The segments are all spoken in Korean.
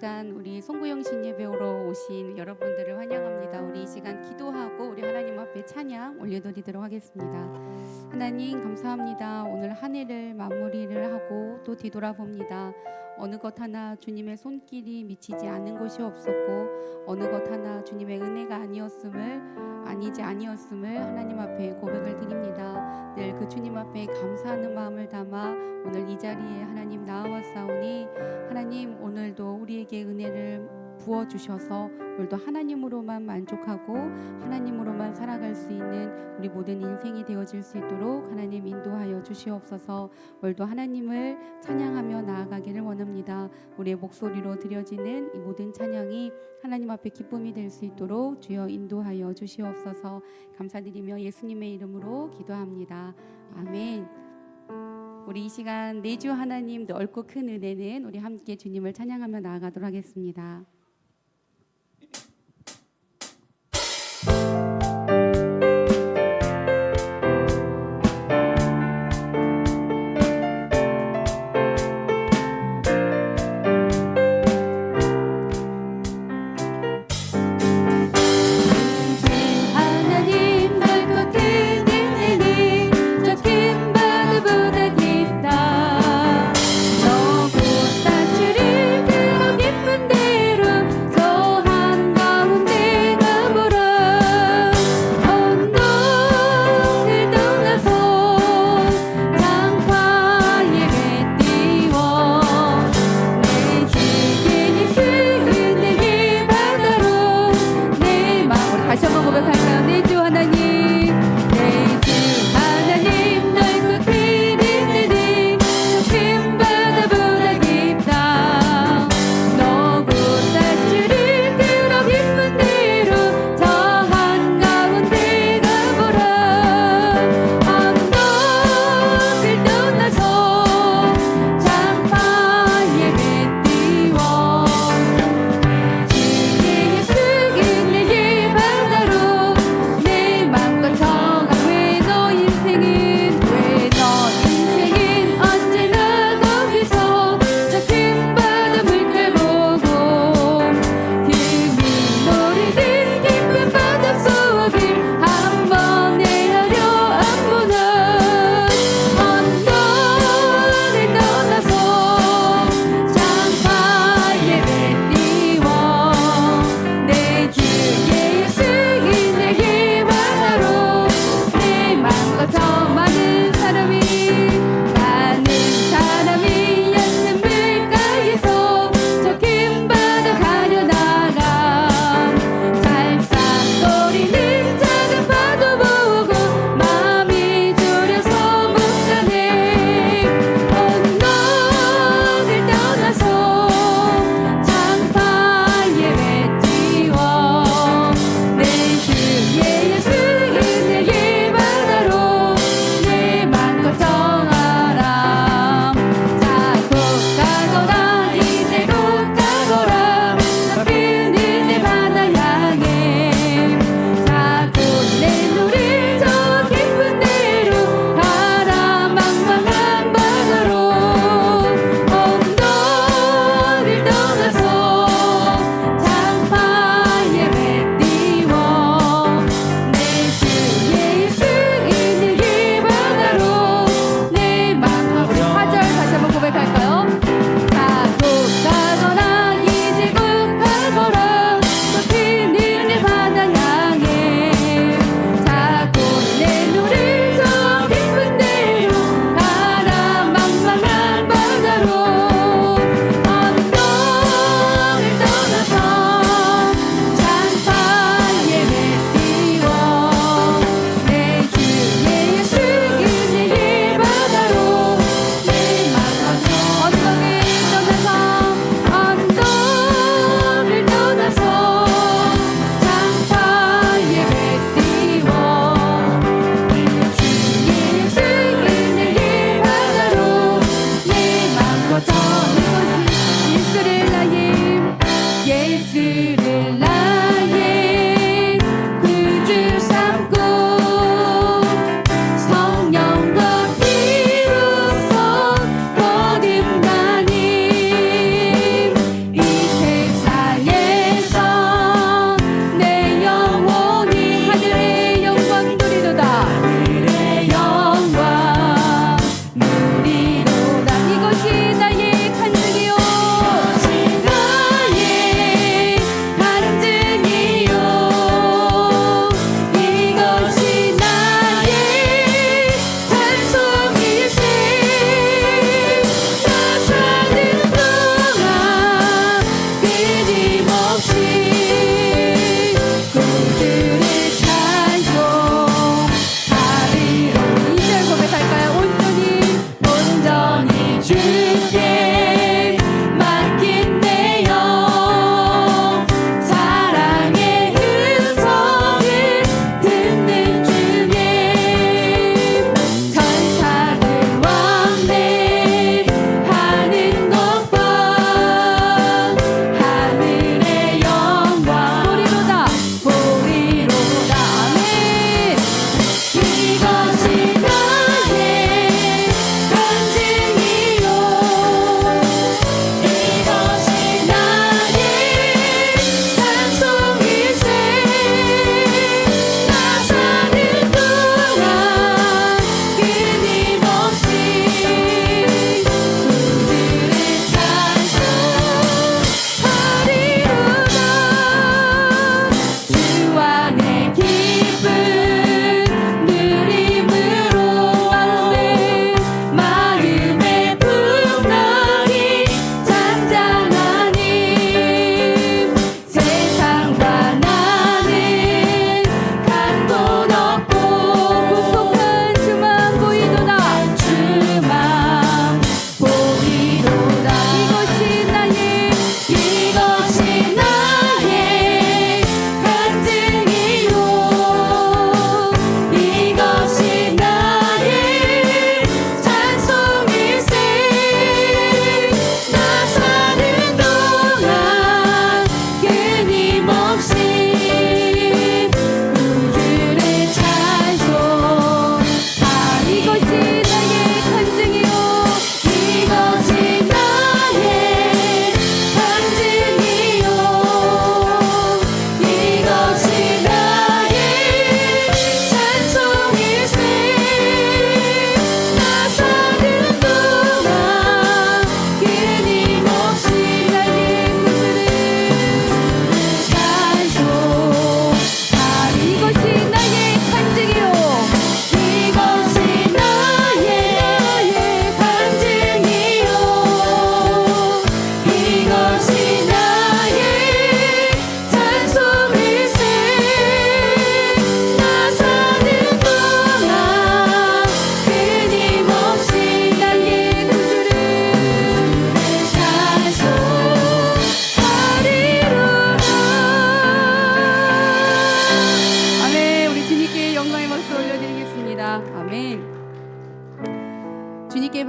시간 우리 송구영 신예배우로 오신 여러분들을 환영합니다. 우리 이 시간 기도하고 우리 하나님 앞에 찬양 올려드리도록 하겠습니다. 하나님 감사합니다. 오늘 한 해를 마무리를 하고 또 뒤돌아봅니다. 어느 것 하나 주님의 손길이 미치지 않는 곳이 없었고 어느 것 하나 주님의 은혜가 아니었음을 하나님 앞에 고백을 드립니다. 늘 그 주님 앞에 감사하는 마음을 담아 오늘 이 자리에 하나님 나와왔사오니 하나님 오늘도 우리에게 은혜를 부어주셔서 오늘도 하나님으로만 만족하고 하나님으로만 살아갈 수 있는 우리 모든 인생이 되어질 수 있도록 하나님 인도하여 주시옵소서. 오늘도 하나님을 찬양하며 나아가기를 원합니다. 우리의 목소리로 드려지는 이 모든 찬양이 하나님 앞에 기쁨이 될 수 있도록 주여 인도하여 주시옵소서. 감사드리며 예수님의 이름으로 기도합니다. 아멘. 우리 이 시간 내주 하나님 넓고 큰 은혜는 우리 함께 주님을 찬양하며 나아가도록 하겠습니다. 너무 딱 줄일 그런 기쁜 대로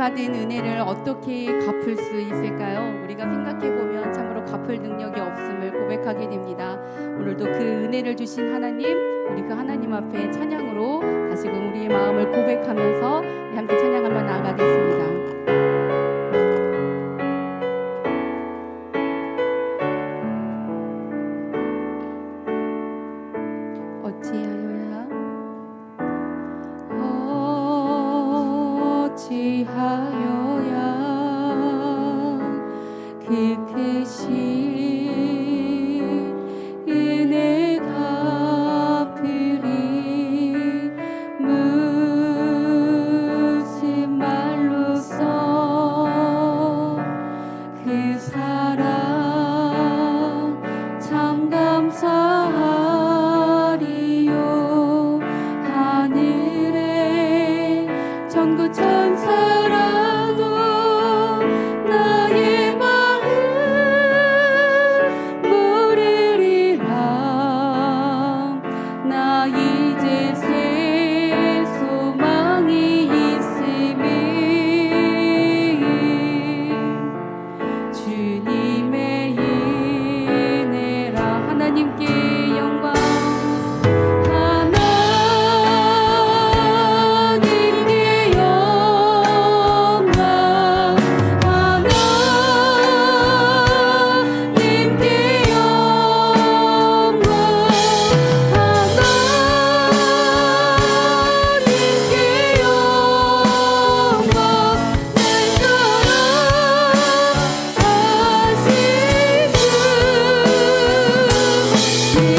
받은 은혜를 어떻게 갚을 수 있을까요? 우리가 생각해 보면 참으로 갚을 능력이 없음을 고백하게 됩니다. 오늘도 그 은혜를 주신 하나님, 우리 그 하나님 앞에 찬양으로 다시금 우리의 마음을 고백하면서 우리 함께 찬양하며 나아가겠습니다. 어찌하여야 그 크신 은혜 갚으리 무슨 말로써 그 사랑 참 감사하리요 하늘에 전구 천사라도 나의 마음 모르리라 나 이제 새 소망이 있음을 주님의 은혜라 하나님께 영광 주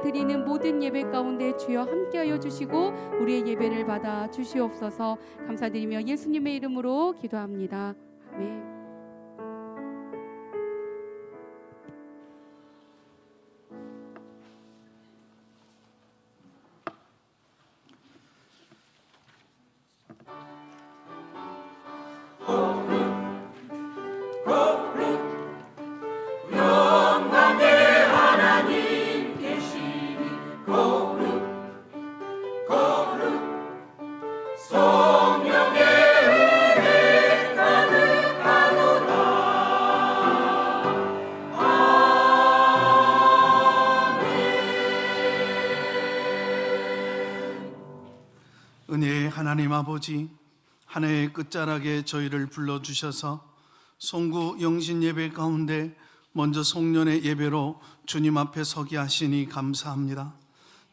드리는 모든 예배 가운데 주여 함께하여 주시고 우리의 예배를 받아 주시옵소서. 감사드리며 예수님의 이름으로 기도합니다. 아멘. 은혜의 하나님 아버지, 한 해의 끝자락에 저희를 불러주셔서 송구 영신 예배 가운데 먼저 송년회 예배로 주님 앞에 서게 하시니 감사합니다.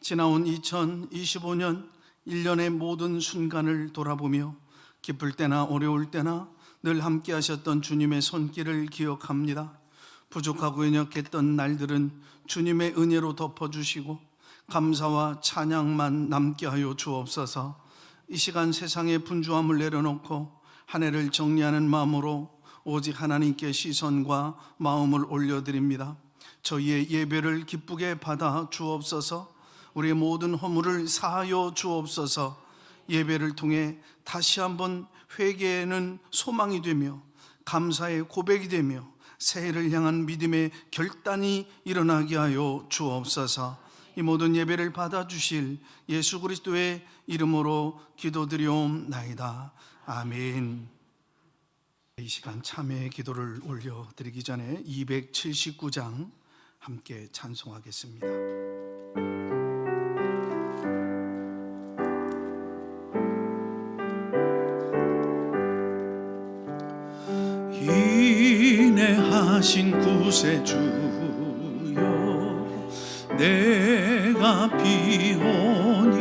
지나온 2025년 1년의 모든 순간을 돌아보며 기쁠 때나 어려울 때나 늘 함께 하셨던 주님의 손길을 기억합니다. 부족하고 연약했던 날들은 주님의 은혜로 덮어주시고 감사와 찬양만 남게 하여 주옵소서. 이 시간 세상의 분주함을 내려놓고 한 해를 정리하는 마음으로 오직 하나님께 시선과 마음을 올려드립니다. 저희의 예배를 기쁘게 받아 주옵소서. 우리의 모든 허물을 사하여 주옵소서. 예배를 통해 다시 한번 회개에는 소망이 되며 감사의 고백이 되며 새해를 향한 믿음의 결단이 일어나게 하여 주옵소서. 이 모든 예배를 받아주실 예수 그리스도의 이름으로 기도드리옵나이다. 아멘. 이 시간 참회의 기도를 올려드리기 전에 279장 함께 찬송하겠습니다. 인애하신 구세주여, 내가 비오니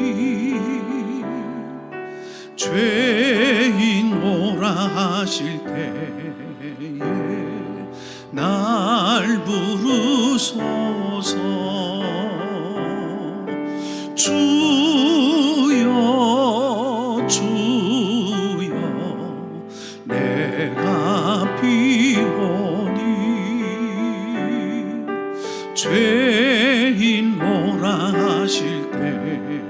죄인 오라 하실 때에 날 부르소서. 주여 주여, 내가 비오니 죄인 오라 하실 때에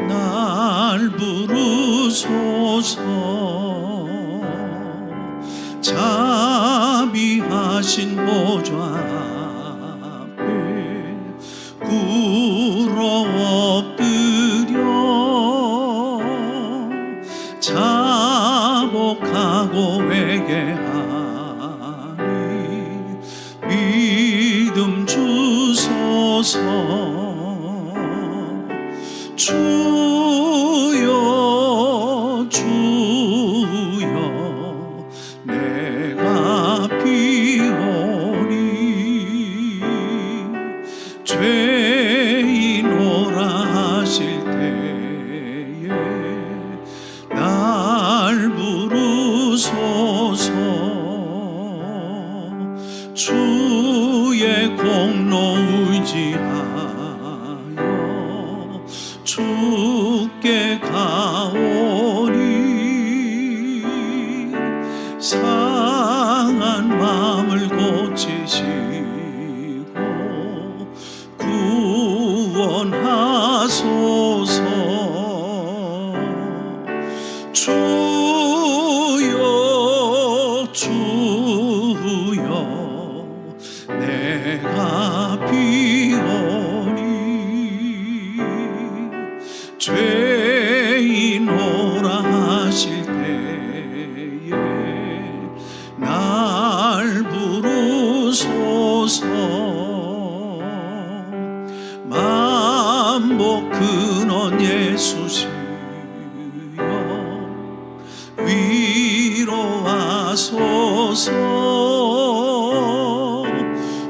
날 부르소서. 자비하신 보좌 앞에 꿇어 엎드려 자복하고 회개하니 믿음 주소서. 주여 주여, 내가 비오니 죄인 오라 하실 때에 날 부르소서. 주의 공로 의지하여 주께 가오니 상한 마음을 고치시고 구원하소서. 주여 주여, 내가 비오니 죄인 오라 하실 때에 날 부르소서. 만복 근원 예수시여, 위로하소서.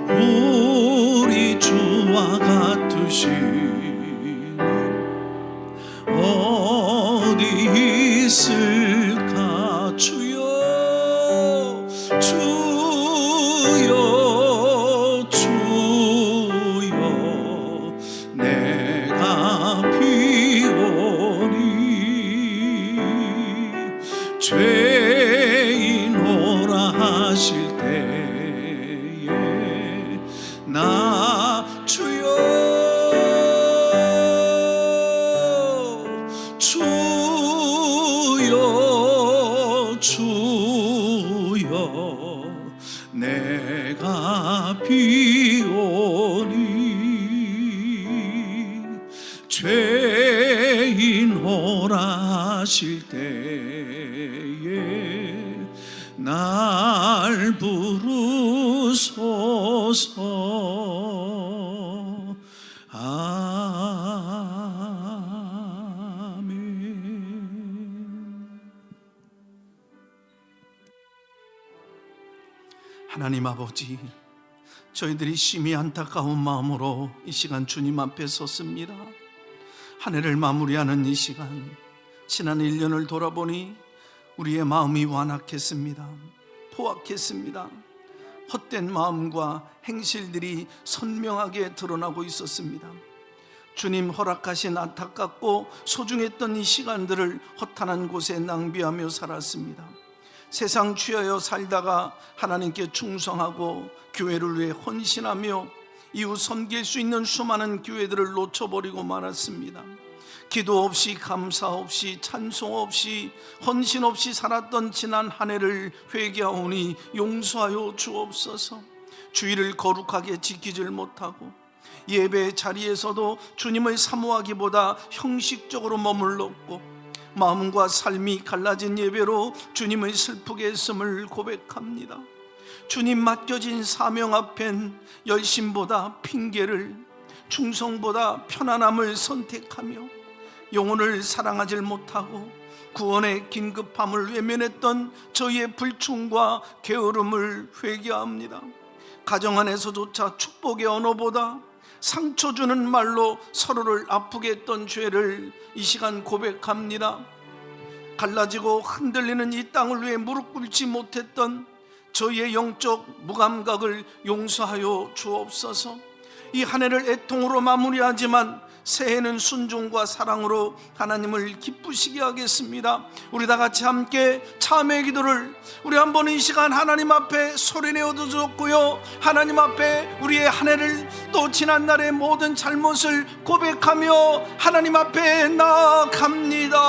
우리 주와 같으시니 어디 있을까. 주여 주여 주여, 죄인 오라실 때에 날 부르소서. 아멘. 하나님 아버지, 저희들이 심히 안타까운 마음으로 이 시간 주님 앞에 섰습니다. 한 해를 마무리하는 이 시간, 지난 1년을 돌아보니 우리의 마음이 완악했습니다. 포악했습니다. 헛된 마음과 행실들이 선명하게 드러나고 있었습니다. 주님 허락하신 안타깝고 소중했던 이 시간들을 허탄한 곳에 낭비하며 살았습니다. 세상 취하여 살다가 하나님께 충성하고 교회를 위해 헌신하며 이웃 섬길 수 있는 수많은 기회들을 놓쳐버리고 말았습니다. 기도 없이, 감사 없이, 찬송 없이, 헌신 없이 살았던 지난 한 해를 회개하오니 용서하여 주옵소서. 주의를 거룩하게 지키질 못하고 예배 자리에서도 주님을 사모하기보다 형식적으로 머물렀고 마음과 삶이 갈라진 예배로 주님을 슬프게 했음을 고백합니다. 주님 맡겨진 사명 앞엔 열심보다 핑계를, 충성보다 편안함을 선택하며 영혼을 사랑하지 못하고 구원의 긴급함을 외면했던 저희의 불충과 게으름을 회개합니다. 가정 안에서조차 축복의 언어보다 상처 주는 말로 서로를 아프게 했던 죄를 이 시간 고백합니다. 갈라지고 흔들리는 이 땅을 위해 무릎 꿇지 못했던 저희의 영적 무감각을 용서하여 주옵소서. 이 한 해를 애통으로 마무리하지만 새해는 순종과 사랑으로 하나님을 기쁘시게 하겠습니다. 우리 다 같이 함께 참회 기도를 우리 한번 이 시간 하나님 앞에 소리내어 드렸고요, 하나님 앞에 우리의 한 해를 또 지난날의 모든 잘못을 고백하며 하나님 앞에 나아갑니다.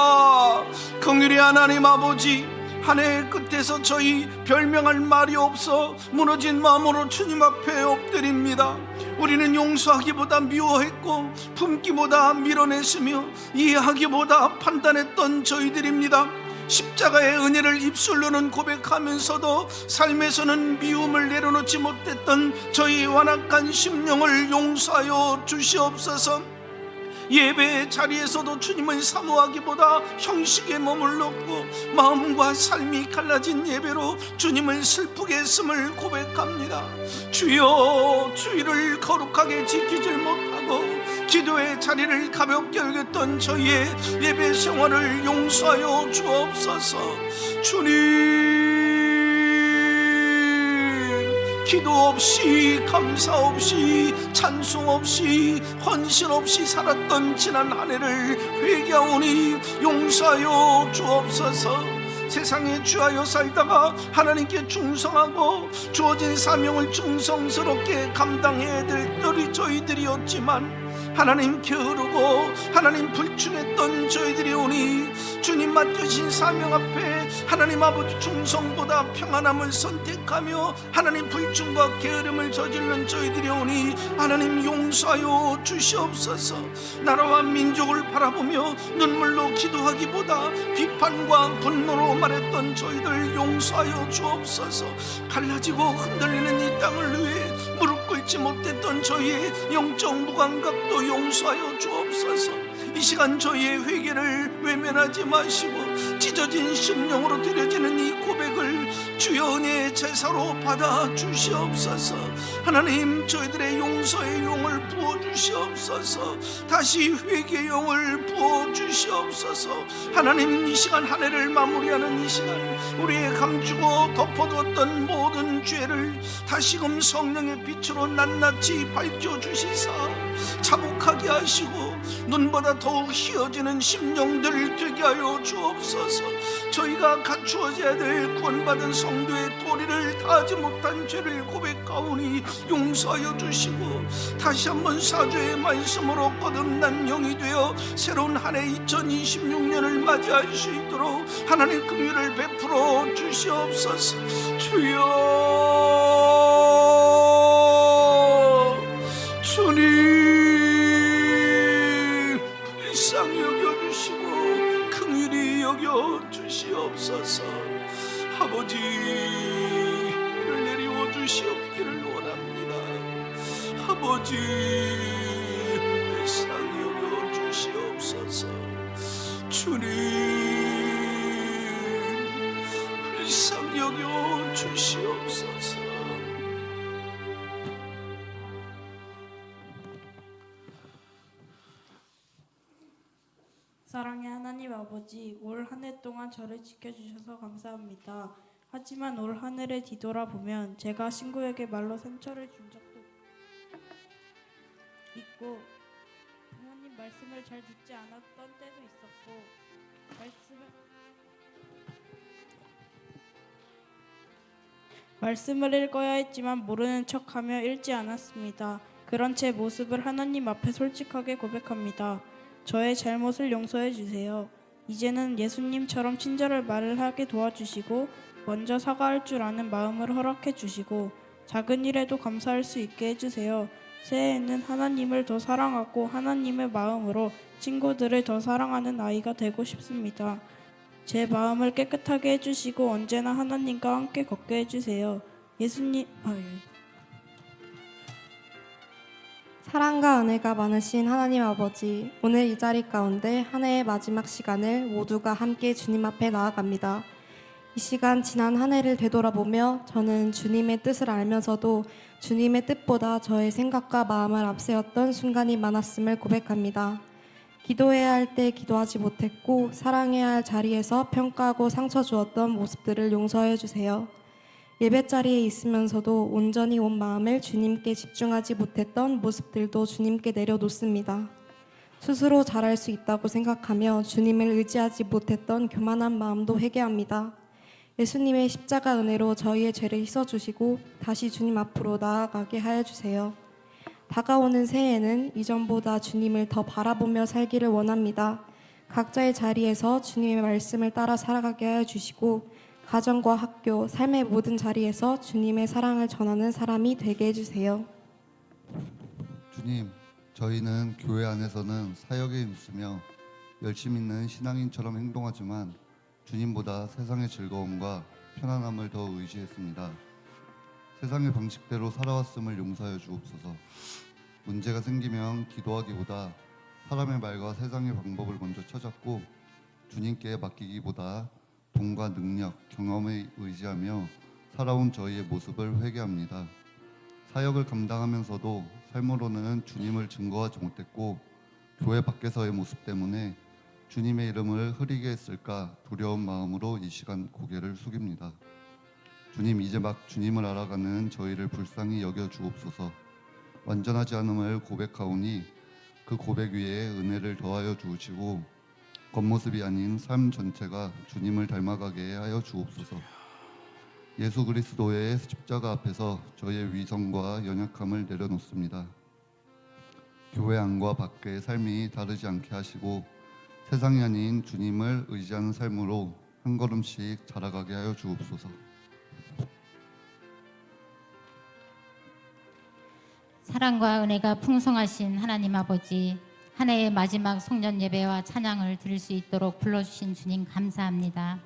긍휼의 하나님 아버지, 한 해의 끝에서 저희 별명할 말이 없어 무너진 마음으로 주님 앞에 엎드립니다. 우리는 용서하기보다 미워했고 품기보다 밀어냈으며 이해하기보다 판단했던 저희들입니다. 십자가의 은혜를 입술로는 고백하면서도 삶에서는 미움을 내려놓지 못했던 저희 완악한 심령을 용서하여 주시옵소서. 예배의 자리에서도 주님을 사모하기보다 형식에 머물렀고 마음과 삶이 갈라진 예배로 주님을 슬프게 했음을 고백합니다. 주여, 주의를 거룩하게 지키질 못하고 기도의 자리를 가볍게 여겼던 저희의 예배 생활을 용서하여 주옵소서. 주님, 기도 없이, 감사 없이, 찬송 없이, 헌신 없이 살았던 지난 한 해를 회개하오니 용서하여 주옵소서. 세상에 취하여 살다가 하나님께 충성하고 주어진 사명을 충성스럽게 감당해야 될 뜰이 저희들이었지만 하나님 게으르고 하나님 불충했던 저희들이 오니 주님 맡겨진 사명 앞에 하나님 아버지 충성보다 평안함을 선택하며 하나님 불충과 게으름을 저지른 저희들이 오니 하나님 용서하여 주시옵소서. 나라와 민족을 바라보며 눈물로 기도하기보다 비판과 분노로 말했던 저희들 용서하여 주옵소서. 갈라지고 흔들리는 이 땅을 위해 무릎 꿇지 못했던 저희의 영적 무감각도 용서하여 주옵소서. 이 시간 저희의 회개를 외면하지 마시고 찢어진 심령으로 드려지는 이 고백을 주여 은혜의 제사로 받아 주시옵소서. 하나님, 저희들의 용서의 용을 부어 주시옵소서. 다시 회개의 용을 부어 주시옵소서. 하나님, 이 시간 한 해를 마무리하는 이 시간 우리의 감추고 덮어두었던 모든 죄를 다시금 성령의 빛으로 낱낱이 밝혀주시사 자복하게 하시고 눈보다 더욱 희어지는 심령들 되게 하여 주옵소서. 저희가 갖추어져야 될 구원받은 성도의 도리를 다하지 못한 죄를 고백하오니 용서하여 주시고 다시 한번 사죄의 말씀으로 거듭난 영이 되어 새로운 한 해 2026년을 맞이할 수 있도록 하나님 긍휼을 베풀어 주시옵소서. 주여, 주님 여겨 주시옵소서. 아버지 를 내리워 주시옵기를 원합니다. 아버지 불쌍히 여겨 주시옵소서. 주님 불쌍히 여겨 주시옵소서. 사랑의 하나님 아버지, 올 한 해 동안 저를 지켜주셔서 감사합니다. 하지만 올 한 해를 뒤돌아보면 제가 친구에게 말로 상처를 준 적도 있고 부모님 말씀을 잘 듣지 않았던 때도 있었고 말씀을 읽어야 했지만 모르는 척하며 읽지 않았습니다. 그런 제 모습을 하나님 앞에 솔직하게 고백합니다. 저의 잘못을 용서해 주세요. 이제는 예수님처럼 친절을 말을 하게 도와주시고 먼저 사과할 줄 아는 마음을 허락해 주시고 작은 일에도 감사할 수 있게 해주세요. 새해에는 하나님을 더 사랑하고 하나님의 마음으로 친구들을 더 사랑하는 아이가 되고 싶습니다. 제 마음을 깨끗하게 해주시고 언제나 하나님과 함께 걷게 해주세요. 사랑과 은혜가 많으신 하나님 아버지, 오늘 이 자리 가운데 한 해의 마지막 시간을 모두가 함께 주님 앞에 나아갑니다. 이 시간 지난 한 해를 되돌아보며 저는 주님의 뜻을 알면서도 주님의 뜻보다 저의 생각과 마음을 앞세웠던 순간이 많았음을 고백합니다. 기도해야 할 때 기도하지 못했고 사랑해야 할 자리에서 평가하고 상처 주었던 모습들을 용서해 주세요. 예배 자리에 있으면서도 온전히 온 마음을 주님께 집중하지 못했던 모습들도 주님께 내려놓습니다. 스스로 잘할 수 있다고 생각하며 주님을 의지하지 못했던 교만한 마음도 회개합니다. 예수님의 십자가 은혜로 저희의 죄를 씻어주시고 다시 주님 앞으로 나아가게 하여 주세요. 다가오는 새해에는 이전보다 주님을 더 바라보며 살기를 원합니다. 각자의 자리에서 주님의 말씀을 따라 살아가게 하여 주시고 가정과 학교, 삶의 모든 자리에서 주님의 사랑을 전하는 사람이 되게 해주세요. 주님, 저희는 교회 안에서는 사역에 힘쓰며 열심 있는 신앙인처럼 행동하지만 주님보다 세상의 즐거움과 편안함을 더 의지했습니다. 세상의 방식대로 살아왔음을 용서하여 주옵소서. 문제가 생기면 기도하기보다 사람의 말과 세상의 방법을 먼저 찾았고 주님께 맡기기보다 돈과 능력, 경험에 의지하며 살아온 저희의 모습을 회개합니다. 사역을 감당하면서도 삶으로는 주님을 증거하지 못했고 교회 밖에서의 모습 때문에 주님의 이름을 흐리게 했을까 두려운 마음으로 이 시간 고개를 숙입니다. 주님, 이제 막 주님을 알아가는 저희를 불쌍히 여겨 주옵소서. 완전하지 않음을 고백하오니 그 고백 위에 은혜를 더하여 주시고 겉모습이 아닌 삶 전체가 주님을 닮아가게 하여 주옵소서. 예수 그리스도의 십자가 앞에서 저의 위선과 연약함을 내려놓습니다. 교회 안과 밖의 삶이 다르지 않게 하시고 세상이 아닌 주님을 의지하는 삶으로 한 걸음씩 자라가게 하여 주옵소서. 사랑과 은혜가 풍성하신 하나님 아버지, 한 해의 마지막 송년 예배와 찬양을 드릴 수 있도록 불러주신 주님 감사합니다.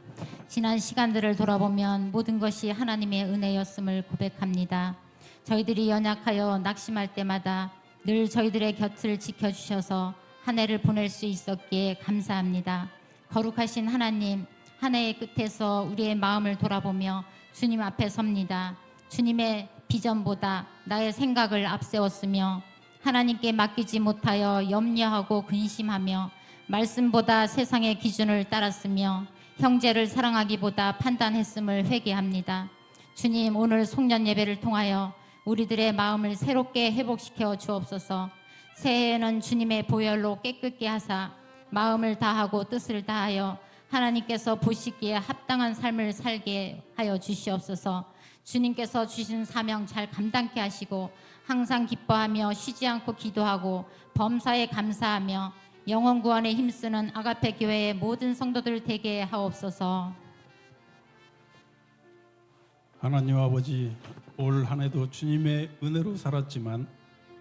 지난 시간들을 돌아보면 모든 것이 하나님의 은혜였음을 고백합니다. 저희들이 연약하여 낙심할 때마다 늘 저희들의 곁을 지켜주셔서 한 해를 보낼 수 있었기에 감사합니다. 거룩하신 하나님, 한 해의 끝에서 우리의 마음을 돌아보며 주님 앞에 섭니다. 주님의 비전보다 나의 생각을 앞세웠으며 하나님께 맡기지 못하여 염려하고 근심하며 말씀보다 세상의 기준을 따랐으며 형제를 사랑하기보다 판단했음을 회개합니다. 주님, 오늘 송년 예배를 통하여 우리들의 마음을 새롭게 회복시켜 주옵소서. 새해에는 주님의 보혈로 깨끗게 하사 마음을 다하고 뜻을 다하여 하나님께서 보시기에 합당한 삶을 살게 하여 주시옵소서. 주님께서 주신 사명 잘 감당케 하시고 항상 기뻐하며 쉬지 않고 기도하고 범사에 감사하며 영혼 구원에 힘쓰는 아가페 교회의 모든 성도들 되게 하옵소서. 하나님 아버지, 올 한 해도 주님의 은혜로 살았지만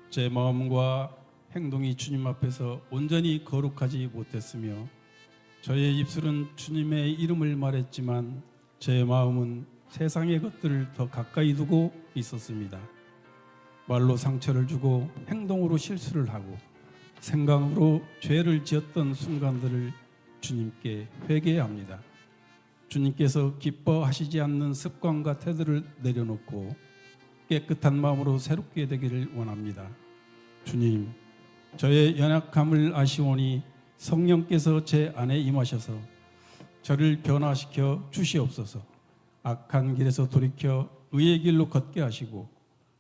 제 마음과 행동이 주님 앞에서 온전히 거룩하지 못했으며 저의 입술은 주님의 이름을 말했지만 제 마음은 세상의 것들을 더 가까이 두고 있었습니다. 말로 상처를 주고 행동으로 실수를 하고 생각으로 죄를 지었던 순간들을 주님께 회개합니다. 주님께서 기뻐하시지 않는 습관과 태도를 내려놓고 깨끗한 마음으로 새롭게 되기를 원합니다. 주님, 저의 연약함을 아시오니 성령께서 제 안에 임하셔서 저를 변화시켜 주시옵소서. 악한 길에서 돌이켜 의의 길로 걷게 하시고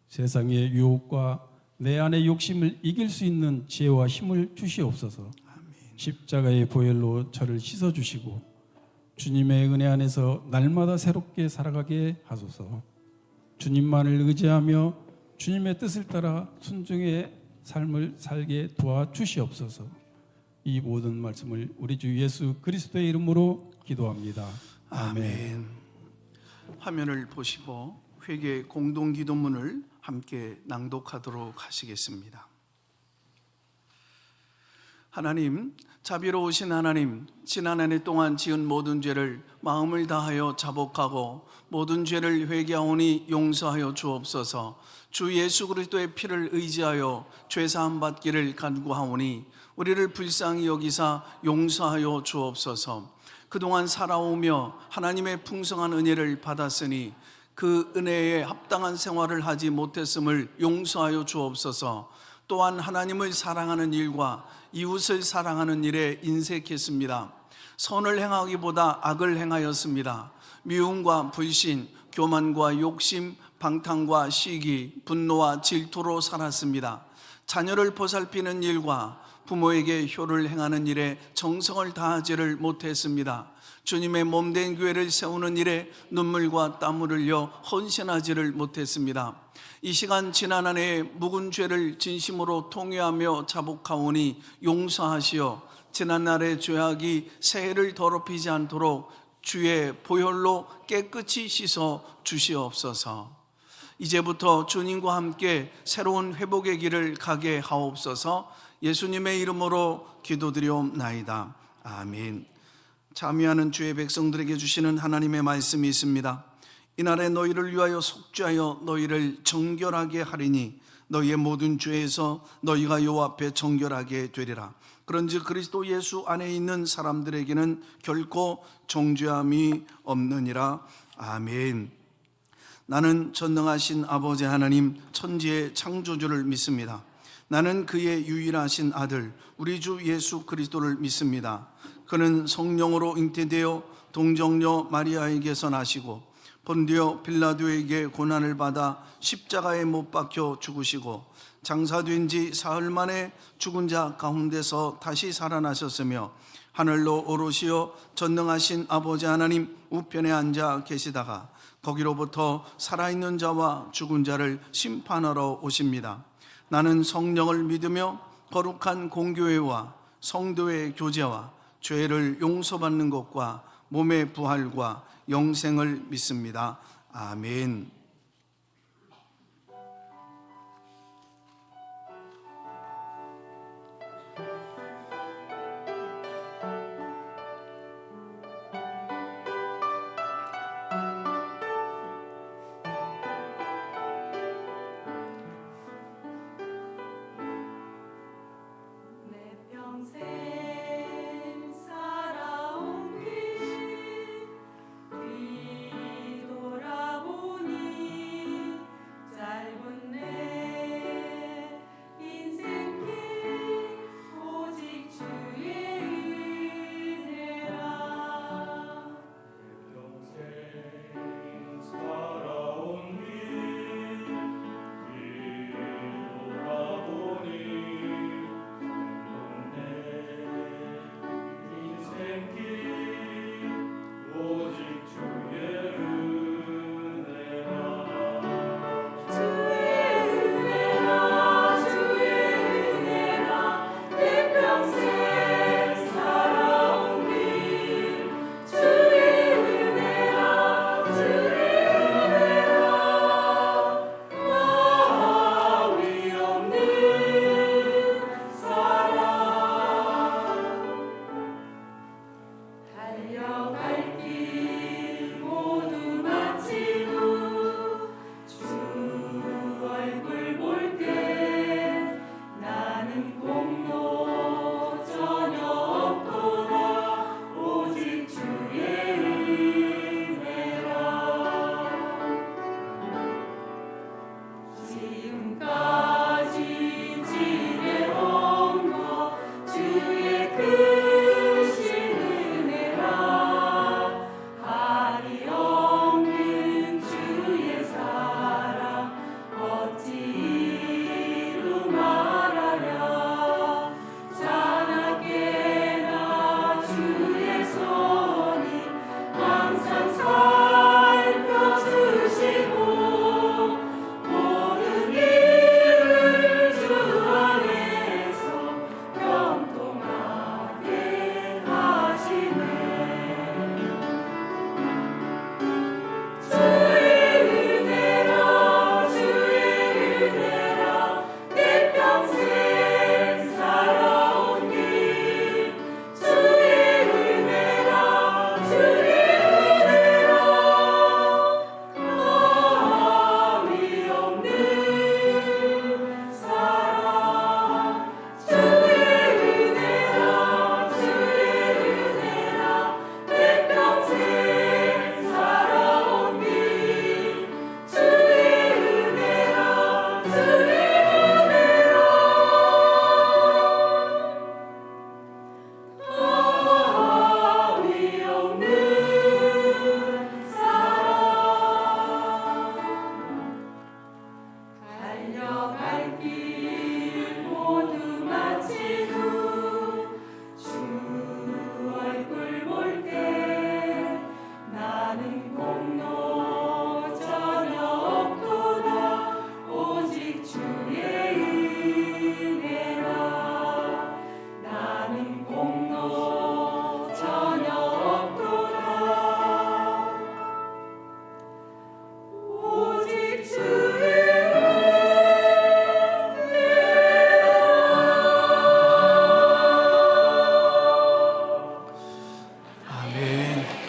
세상의 유혹과 내 안의 욕심을 이길 수 있는 지혜와 힘을 주시옵소서. 십자가의 보혈로 저를 씻어주시고 주님의 은혜 안에서 날마다 새롭게 살아가게 하소서. 주님만을 의지하며 주님의 뜻을 따라 순종의 삶을 살게 도와주시옵소서. 이 모든 말씀을 우리 주 예수 그리스도의 이름으로 기도합니다. 아멘. 화면을 보시고 회개 공동 기도문을 함께 낭독하도록 하시겠습니다. 하나님, 자비로우신 하나님, 지난 한 해 동안 지은 모든 죄를 마음을 다하여 자복하고 모든 죄를 회개하오니 용서하여 주옵소서. 주 예수 그리스도의 피를 의지하여 죄사함 받기를 간구하오니 우리를 불쌍히 여기사 용서하여 주옵소서. 그동안 살아오며 하나님의 풍성한 은혜를 받았으니 그 은혜에 합당한 생활을 하지 못했음을 용서하여 주옵소서. 또한 하나님을 사랑하는 일과 이웃을 사랑하는 일에 인색했습니다. 선을 행하기보다 악을 행하였습니다. 미움과 불신, 교만과 욕심, 방탕과 시기, 분노와 질투로 살았습니다. 자녀를 보살피는 일과 부모에게 효를 행하는 일에 정성을 다하지를 못했습니다. 주님의 몸된 교회를 세우는 일에 눈물과 땀을 흘려 헌신하지를 못했습니다. 이 시간 지난 한 해의 묵은 죄를 진심으로 통회하며 자복하오니 용서하시어 지난날의 죄악이 새해를 더럽히지 않도록 주의 보혈로 깨끗이 씻어 주시옵소서. 이제부터 주님과 함께 새로운 회복의 길을 가게 하옵소서. 예수님의 이름으로 기도드리옵나이다. 아멘. 참여하는 주의 백성들에게 주시는 하나님의 말씀이 있습니다. 이날에 너희를 위하여 속죄하여 너희를 정결하게 하리니 너희의 모든 죄에서 너희가 여호와 앞에 정결하게 되리라. 그런즉 그리스도 예수 안에 있는 사람들에게는 결코 정죄함이 없느니라. 아멘. 나는 전능하신 아버지 하나님 천지의 창조주를 믿습니다. 나는 그의 유일하신 아들 우리 주 예수 그리스도를 믿습니다. 그는 성령으로 잉태되어 동정녀 마리아에게서 나시고 본디오 빌라도에게 고난을 받아 십자가에 못 박혀 죽으시고 장사된 지 사흘 만에 죽은 자 가운데서 다시 살아나셨으며 하늘로 오르시어 전능하신 아버지 하나님 우편에 앉아 계시다가 거기로부터 살아있는 자와 죽은 자를 심판하러 오십니다. 나는 성령을 믿으며 거룩한 공교회와 성도의 교제와 죄를 용서받는 것과 몸의 부활과 영생을 믿습니다. 아멘. 살아온 길 뒤돌아보니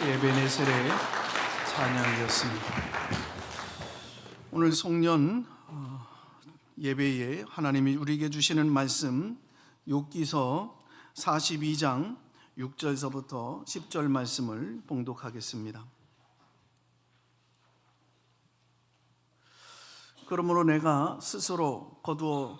에베네셀의 찬양이었습니다. 오늘 송년 예배에 하나님이 우리에게 주시는 말씀 욥기서 42장 6절서부터 10절 말씀을 봉독하겠습니다. 그러므로 내가 스스로 거두어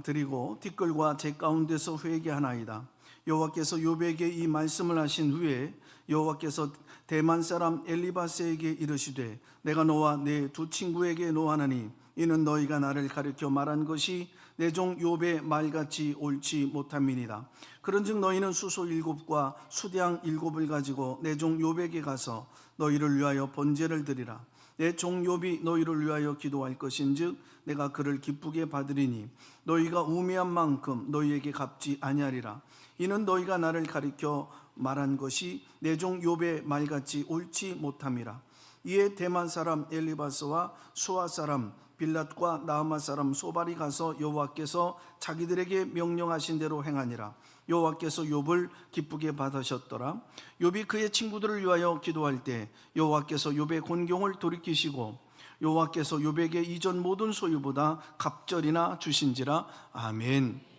드리고 티끌과 제 가운데서 회개하나이다. 여호와께서 욥에게 이 말씀을 하신 후에 여호와께서 대만 사람 엘리바스에게 이르시되 내가 너와 네 두 친구에게 노하나니 이는 너희가 나를 가르쳐 말한 것이 내 종 욥의 말같이 옳지 못함이니라. 그런즉 너희는 수소 7과 수량 7을 가지고 내 종 욥에게 가서 너희를 위하여 번제를 드리라. 내 종 욥이 너희를 위하여 기도할 것인즉 내가 그를 기쁘게 받으리니 너희가 우매한 만큼 너희에게 갚지 아니하리라. 이는 너희가 나를 가리켜 말한 것이 내 종 욥의 말같이 옳지 못함이라. 이에 대만 사람 엘리바스와 수아 사람 빌랏과 나아마 사람 소발이 가서 여호와께서 자기들에게 명령하신 대로 행하니라. 여호와께서 욥을 기쁘게 받으셨더라. 욥이 그의 친구들을 위하여 기도할 때 여호와께서 욥의 곤경을 돌이키시고 여호와께서 욥에게 이전 모든 소유보다 갑절이나 주신지라. 아멘.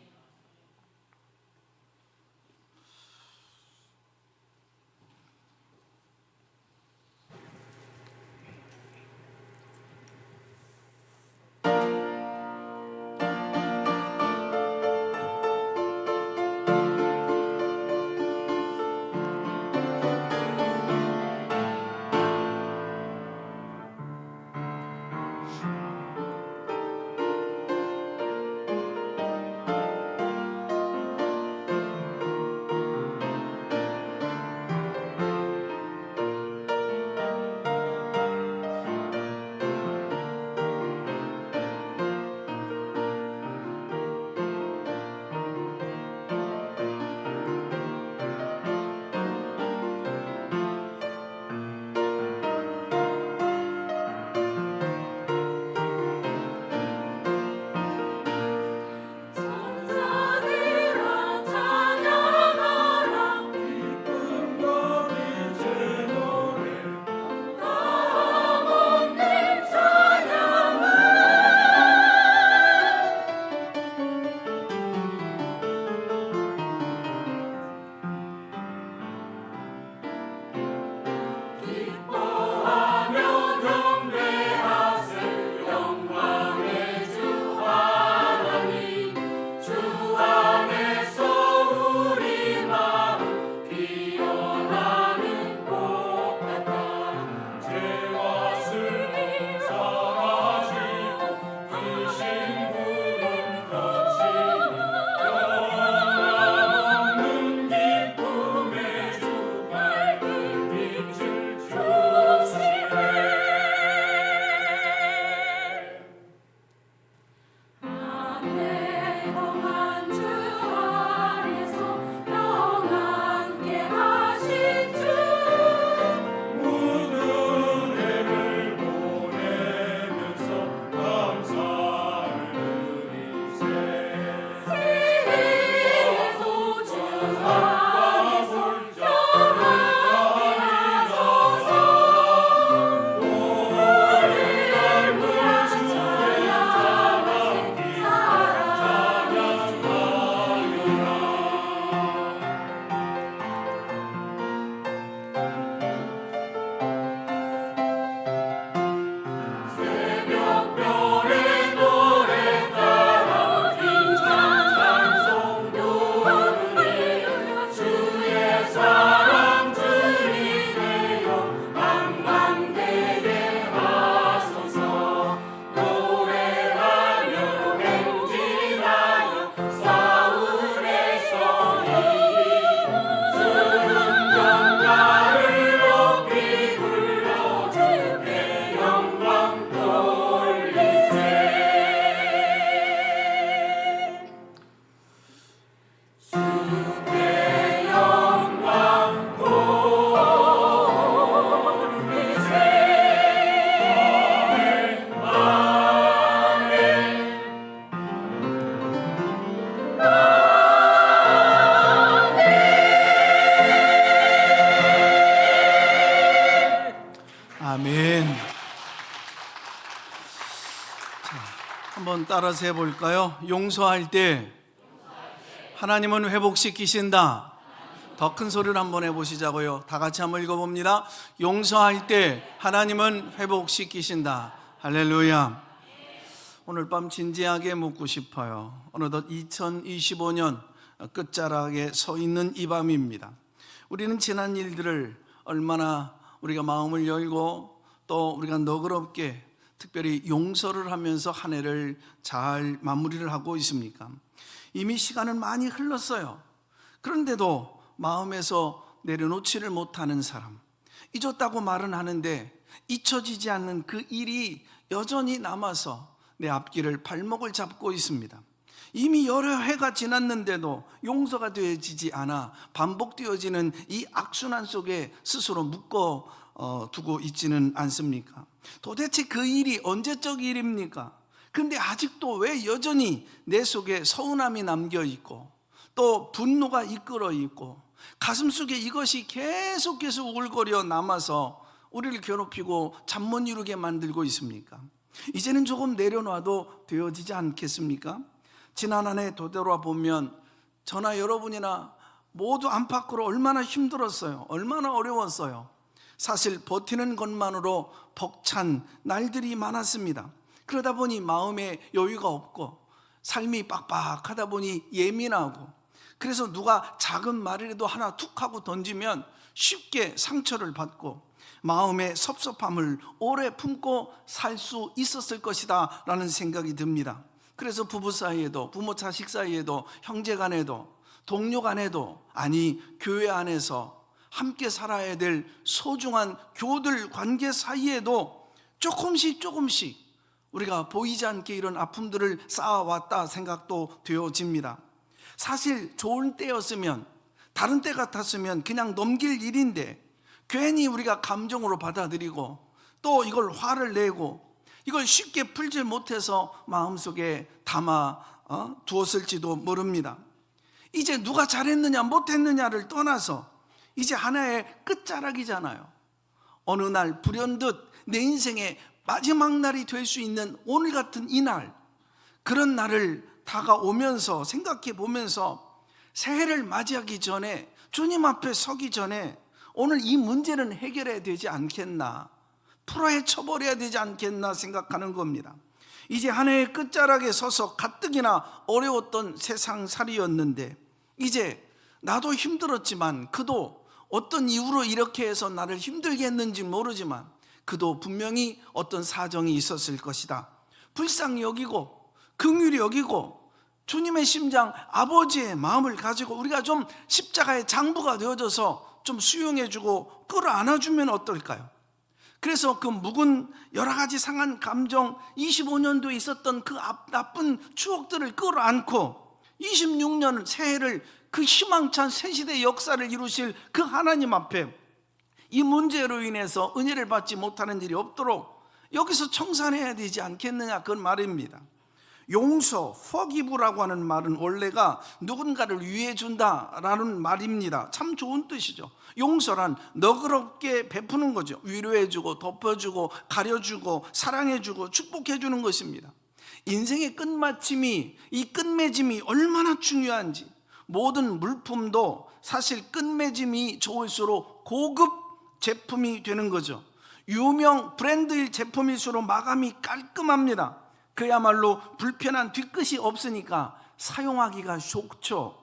따라서 해볼까요? 용서할 때 하나님은 회복시키신다. 더 큰 소리를 한번 해보시자고요. 다 같이 한번 읽어봅니다. 용서할 때 하나님은 회복시키신다. 할렐루야. 오늘 밤 진지하게 묻고 싶어요. 어느덧 2025년 끝자락에 서 있는 이 밤입니다. 우리는 지난 일들을 얼마나 우리가 마음을 열고 또 우리가 너그럽게 특별히 용서를 하면서 한 해를 잘 마무리를 하고 있습니까? 이미 시간은 많이 흘렀어요. 그런데도 마음에서 내려놓지를 못하는 사람, 잊었다고 말은 하는데 잊혀지지 않는 그 일이 여전히 남아서 내 앞길을 발목을 잡고 있습니다. 이미 여러 해가 지났는데도 용서가 되어지지 않아 반복되어지는 이 악순환 속에 스스로 묶어 두고 있지는 않습니까? 도대체 그 일이 언제적 일입니까? 근데 아직도 왜 여전히 내 속에 서운함이 남겨 있고 또 분노가 이끌어 있고 가슴 속에 이것이 계속해서 우글거려 남아서 우리를 괴롭히고 잠 못 이루게 만들고 있습니까? 이제는 조금 내려놔도 되어지지 않겠습니까? 지난 한 해 되돌아보면 저나 여러분이나 모두 안팎으로 얼마나 힘들었어요. 얼마나 어려웠어요. 사실 버티는 것만으로 벅찬 날들이 많았습니다. 그러다 보니 마음에 여유가 없고 삶이 빡빡하다 보니 예민하고, 그래서 누가 작은 말이라도 하나 툭 하고 던지면 쉽게 상처를 받고 마음의 섭섭함을 오래 품고 살 수 있었을 것이다 라는 생각이 듭니다. 그래서 부부 사이에도, 부모 자식 사이에도, 형제 간에도, 동료 간에도, 아니 교회 안에서 함께 살아야 될 소중한 교들 관계 사이에도 조금씩 우리가 보이지 않게 이런 아픔들을 쌓아왔다 생각도 되어집니다. 사실 좋은 때였으면, 다른 때 같았으면 그냥 넘길 일인데 괜히 우리가 감정으로 받아들이고 또 이걸 화를 내고 이걸 쉽게 풀지 못해서 마음속에 담아 두었을지도 모릅니다. 이제 누가 잘했느냐 못했느냐를 떠나서 이제 하나의 끝자락이잖아요. 어느 날 불현듯 내 인생의 마지막 날이 될 수 있는 오늘 같은 이날, 그런 날을 다가오면서 생각해 보면서 새해를 맞이하기 전에, 주님 앞에 서기 전에 오늘 이 문제는 해결해야 되지 않겠나, 풀어헤쳐버려야 되지 않겠나 생각하는 겁니다. 이제 한 해의 끝자락에 서서 가뜩이나 어려웠던 세상살이였는데 이제 나도 힘들었지만 그도 어떤 이유로 이렇게 해서 나를 힘들게 했는지 모르지만 그도 분명히 어떤 사정이 있었을 것이다. 불쌍히 여기고 긍휼히 여기고 주님의 심장, 아버지의 마음을 가지고 우리가 좀 십자가의 장부가 되어져서 좀 수용해주고 끌어안아주면 어떨까요? 그래서 그 묵은 여러 가지 상한 감정, 25년도에 있었던 그 나쁜 추억들을 끌어안고 26년 새해를, 그 희망찬 새시대의 역사를 이루실 그 하나님 앞에 이 문제로 인해서 은혜를 받지 못하는 일이 없도록 여기서 청산해야 되지 않겠느냐, 그런 말입니다. 용서, forgive라고 하는 말은 원래가 누군가를 위해 준다라는 말입니다. 참 좋은 뜻이죠. 용서란 너그럽게 베푸는 거죠. 위로해주고 덮어주고 가려주고 사랑해주고 축복해주는 것입니다. 인생의 끝마침이, 이 끝맺음이 얼마나 중요한지, 모든 물품도 사실 끝맺음이 좋을수록 고급 제품이 되는 거죠. 유명 브랜드의 제품일수록 마감이 깔끔합니다. 그야말로 불편한 뒤끝이 없으니까 사용하기가 좋죠.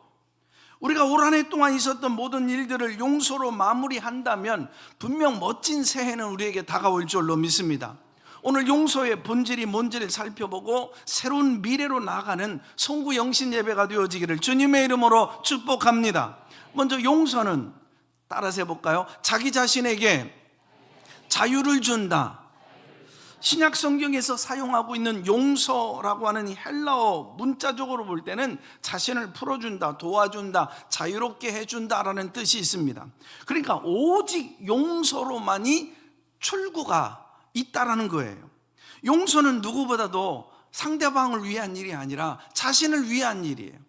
우리가 올 한 해 동안 있었던 모든 일들을 용서로 마무리한다면 분명 멋진 새해는 우리에게 다가올 줄로 믿습니다. 오늘 용서의 본질이 뭔지를 살펴보고 새로운 미래로 나아가는 송구 영신 예배가 되어지기를 주님의 이름으로 축복합니다. 먼저 용서는 따라서 해볼까요? 자기 자신에게 자유를 준다. 신약 성경에서 사용하고 있는 용서라고 하는 이 헬라어 문자적으로 볼 때는 자신을 풀어준다, 도와준다, 자유롭게 해준다라는 뜻이 있습니다. 그러니까 오직 용서로만이 출구가 있다라는 거예요. 용서는 누구보다도 상대방을 위한 일이 아니라 자신을 위한 일이에요.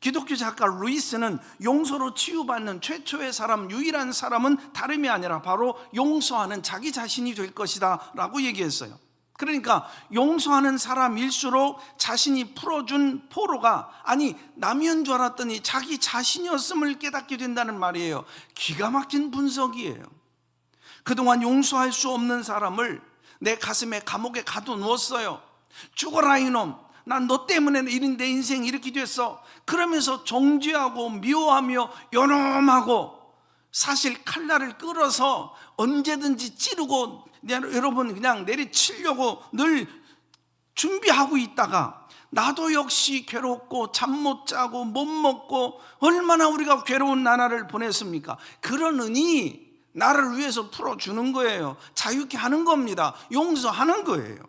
기독교 작가 루이스는 용서로 치유받는 최초의 사람, 유일한 사람은 다름이 아니라 바로 용서하는 자기 자신이 될 것이다 라고 얘기했어요. 그러니까 용서하는 사람일수록 자신이 풀어준 포로가 아니 남이인 줄 알았더니 자기 자신이었음을 깨닫게 된다는 말이에요. 기가 막힌 분석이에요. 그동안 용서할 수 없는 사람을 내 가슴에 감옥에 가둬놓았어요. 죽어라 이놈, 난 너 때문에 내 인생이 이렇게 됐어. 그러면서 정죄하고 미워하며 요놈하고 사실 칼날을 끌어서 언제든지 찌르고 여러분 그냥 내리치려고 늘 준비하고 있다가 나도 역시 괴롭고 잠 못 자고 못 먹고 얼마나 우리가 괴로운 나날을 보냈습니까? 그러느니 나를 위해서 풀어주는 거예요. 자유케 하는 겁니다. 용서하는 거예요.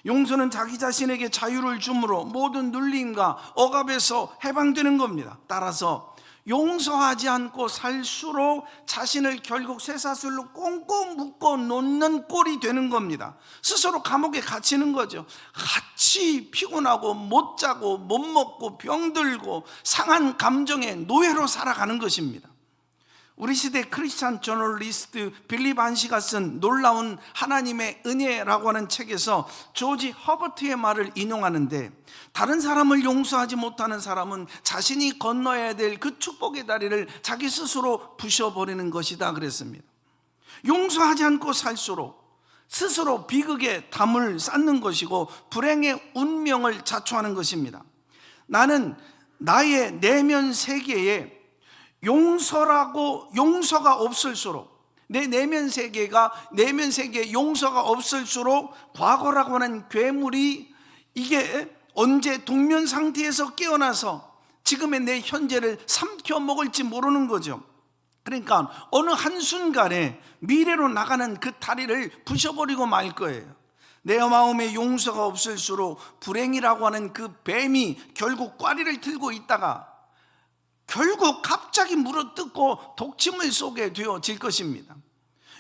용서는 자기 자신에게 자유를 주므로 모든 눌림과 억압에서 해방되는 겁니다. 따라서 용서하지 않고 살수록 자신을 결국 쇠사슬로 꽁꽁 묶어 놓는 꼴이 되는 겁니다. 스스로 감옥에 갇히는 거죠. 같이 피곤하고 못 자고 못 먹고 병들고 상한 감정의 노예로 살아가는 것입니다. 우리 시대 크리스찬 저널리스트 빌립 안시가 쓴 놀라운 하나님의 은혜라고 하는 책에서 조지 허버트의 말을 인용하는데, 다른 사람을 용서하지 못하는 사람은 자신이 건너야 될 그 축복의 다리를 자기 스스로 부셔버리는 것이다 그랬습니다. 용서하지 않고 살수록 스스로 비극의 담을 쌓는 것이고 불행의 운명을 자초하는 것입니다. 나는 나의 내면 세계에 용서가 없을수록, 내 내면 세계에 용서가 없을수록 과거라고 하는 괴물이 이게 언제 동면 상태에서 깨어나서 지금의 내 현재를 삼켜 먹을지 모르는 거죠. 그러니까 어느 한순간에 미래로 나가는 그 다리를 부셔버리고 말 거예요. 내 마음에 용서가 없을수록 불행이라고 하는 그 뱀이 결국 꽈리를 들고 있다가 결국 갑자기 물어뜯고 독침을 쏘게 되어질 것입니다.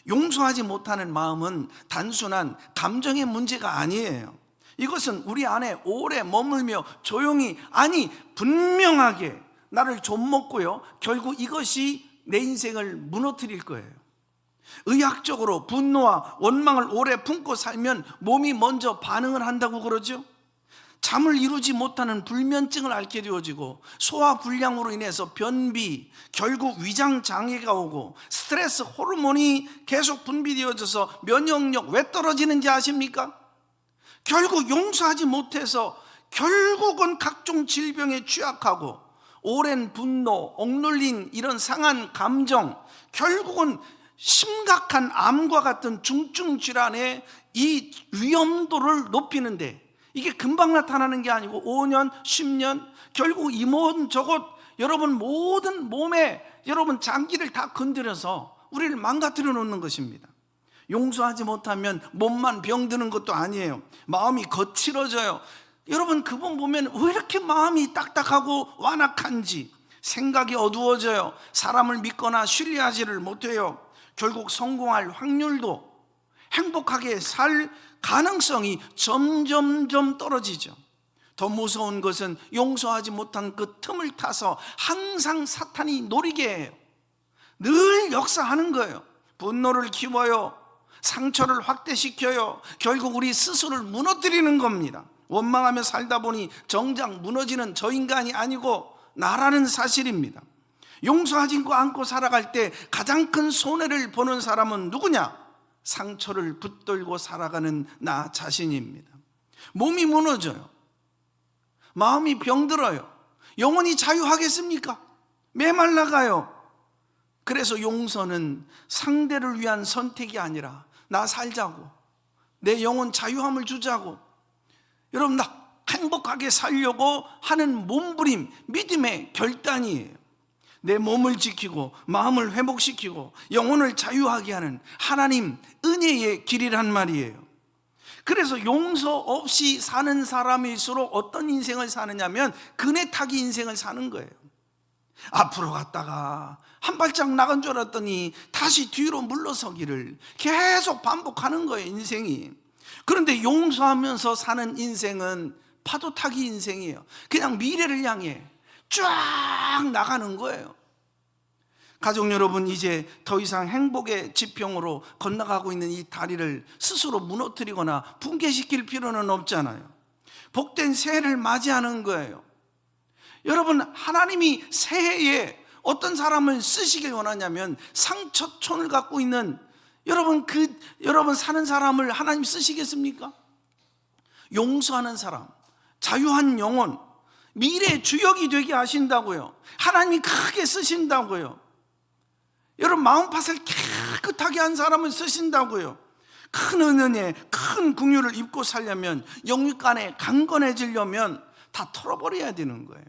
용서하지 못하는 마음은 단순한 감정의 문제가 아니에요. 이것은 우리 안에 오래 머물며 조용히, 아니 분명하게 나를 좀먹고요, 결국 이것이 내 인생을 무너뜨릴 거예요. 의학적으로 분노와 원망을 오래 품고 살면 몸이 먼저 반응을 한다고 그러죠. 잠을 이루지 못하는 불면증을 앓게 되어지고 소화 불량으로 인해서 변비, 결국 위장 장애가 오고 스트레스 호르몬이 계속 분비되어져서 면역력 왜 떨어지는지 아십니까? 결국 용서하지 못해서 결국은 각종 질병에 취약하고 오랜 분노, 억눌린 이런 상한 감정, 결국은 심각한 암과 같은 중증 질환의 이 위험도를 높이는데, 이게 금방 나타나는 게 아니고 5년, 10년, 결국 이곳저곳 여러분 모든 몸에 여러분 장기를 다 건드려서 우리를 망가뜨려 놓는 것입니다. 용서하지 못하면 몸만 병드는 것도 아니에요. 마음이 거칠어져요. 여러분 그분 보면 왜 이렇게 마음이 딱딱하고 완악한지, 생각이 어두워져요. 사람을 믿거나 신뢰하지를 못해요. 결국 성공할 확률도, 행복하게 살 가능성이 점점점 떨어지죠. 더 무서운 것은 용서하지 못한 그 틈을 타서 항상 사탄이 노리게 해요. 늘 역사하는 거예요. 분노를 키워요. 상처를 확대시켜요. 결국 우리 스스로를 무너뜨리는 겁니다. 원망하며 살다 보니 정작 무너지는 저 인간이 아니고 나라는 사실입니다. 용서하지 않고 살아갈 때 가장 큰 손해를 보는 사람은 누구냐? 상처를 붙들고 살아가는 나 자신입니다. 몸이 무너져요. 마음이 병들어요. 영원히 자유하겠습니까? 메말라가요. 그래서 용서는 상대를 위한 선택이 아니라 나 살자고, 내 영혼 자유함을 주자고, 여러분 나 행복하게 살려고 하는 몸부림, 믿음의 결단이에요. 내 몸을 지키고 마음을 회복시키고 영혼을 자유하게 하는 하나님 은혜의 길이란 말이에요. 그래서 용서 없이 사는 사람일수록 어떤 인생을 사느냐면 그네 타기 인생을 사는 거예요. 앞으로 갔다가 한 발짝 나간 줄 알았더니 다시 뒤로 물러서기를 계속 반복하는 거예요, 인생이. 그런데 용서하면서 사는 인생은 파도 타기 인생이에요. 그냥 미래를 향해 쫙 나가는 거예요. 가족 여러분, 이제 더 이상 행복의 지평으로 건너가고 있는 이 다리를 스스로 무너뜨리거나 붕괴시킬 필요는 없잖아요. 복된 새해를 맞이하는 거예요. 여러분, 하나님이 새해에 어떤 사람을 쓰시길 원하냐면 상처촌을 갖고 있는 여러분 사는 사람을 하나님 쓰시겠습니까? 용서하는 사람, 자유한 영혼, 미래의 주역이 되게 하신다고요. 하나님이 크게 쓰신다고요. 여러분, 마음밭을 깨끗하게 한 사람을 쓰신다고요. 큰 은혜에 큰 긍휼을 입고 살려면, 영육간에 강건해지려면 다 털어버려야 되는 거예요.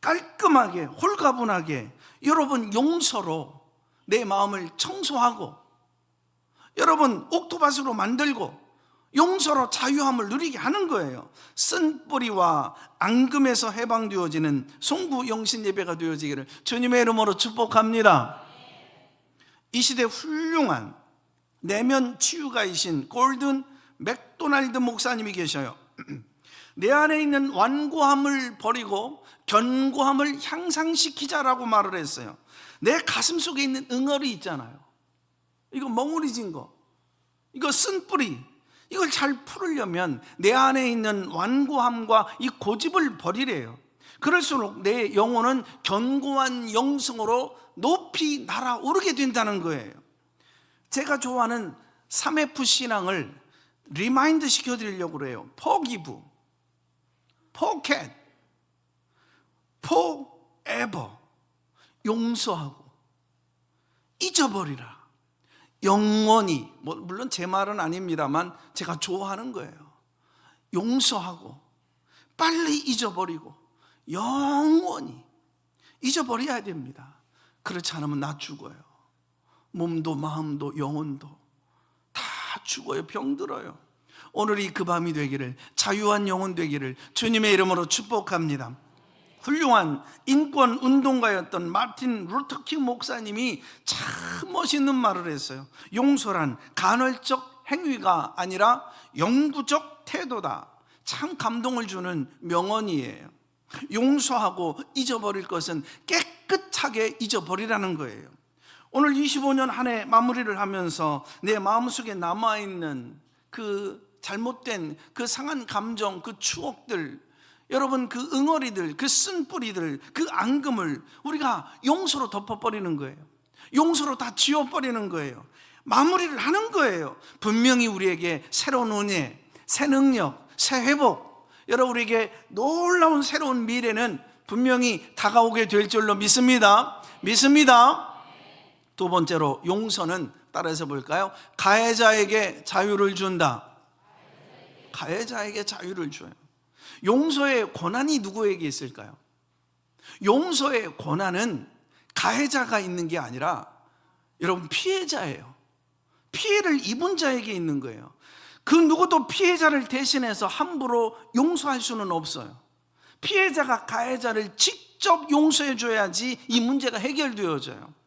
깔끔하게 홀가분하게 여러분 용서로 내 마음을 청소하고, 여러분 옥토밭으로 만들고 용서로 자유함을 누리게 하는 거예요. 쓴뿌리와 앙금에서 해방되어지는 송구 영신 예배가 되어지기를 주님의 이름으로 축복합니다. 이 시대 훌륭한 내면 치유가이신 골든 맥도날드 목사님이 계셔요. 내 안에 있는 완고함을 버리고 견고함을 향상시키자라고 말을 했어요. 내 가슴 속에 있는 응어리 있잖아요. 이거 멍울이진 거, 이거 쓴뿌리, 이걸 잘 풀으려면 내 안에 있는 완고함과 이 고집을 버리래요. 그럴수록 내 영혼은 견고한 영성으로 높이 날아오르게 된다는 거예요. 제가 좋아하는 3F 신앙을 리마인드 시켜드리려고 그래요. 포기브, 포켓, 포에버. 용서하고 잊어버리라. 영원히, 물론 제 말은 아닙니다만 제가 좋아하는 거예요. 용서하고 빨리 잊어버리고 영원히 잊어버려야 됩니다. 그렇지 않으면 나 죽어요. 몸도 마음도 영혼도 다 죽어요. 병들어요. 오늘이 그 밤이 되기를, 자유한 영혼 되기를 주님의 이름으로 축복합니다. 훌륭한 인권 운동가였던 마틴 루터킹 목사님이 참 멋있는 말을 했어요. 용서란 간헐적 행위가 아니라 영구적 태도다. 참 감동을 주는 명언이에요. 용서하고 잊어버릴 것은 깨끗하게 잊어버리라는 거예요. 오늘 25년 한 해 마무리를 하면서 내 마음속에 남아있는 그 잘못된 그 상한 감정, 그 추억들, 여러분 그 응어리들, 그 쓴뿌리들, 그 앙금을 우리가 용서로 덮어버리는 거예요. 용서로 다 지워버리는 거예요. 마무리를 하는 거예요. 분명히 우리에게 새로운 은혜, 새 능력, 새 회복, 여러분 우리에게 놀라운 새로운 미래는 분명히 다가오게 될 줄로 믿습니다. 두 번째로 용서는 따라서 볼까요? 가해자에게 자유를 준다. 가해자에게 자유를 줘요. 용서의 권한이 누구에게 있을까요? 용서의 권한은 가해자가 있는 게 아니라 여러분 피해자예요. 피해를 입은 자에게 있는 거예요. 그 누구도 피해자를 대신해서 함부로 용서할 수는 없어요. 피해자가 가해자를 직접 용서해 줘야지 이 문제가 해결되어져요.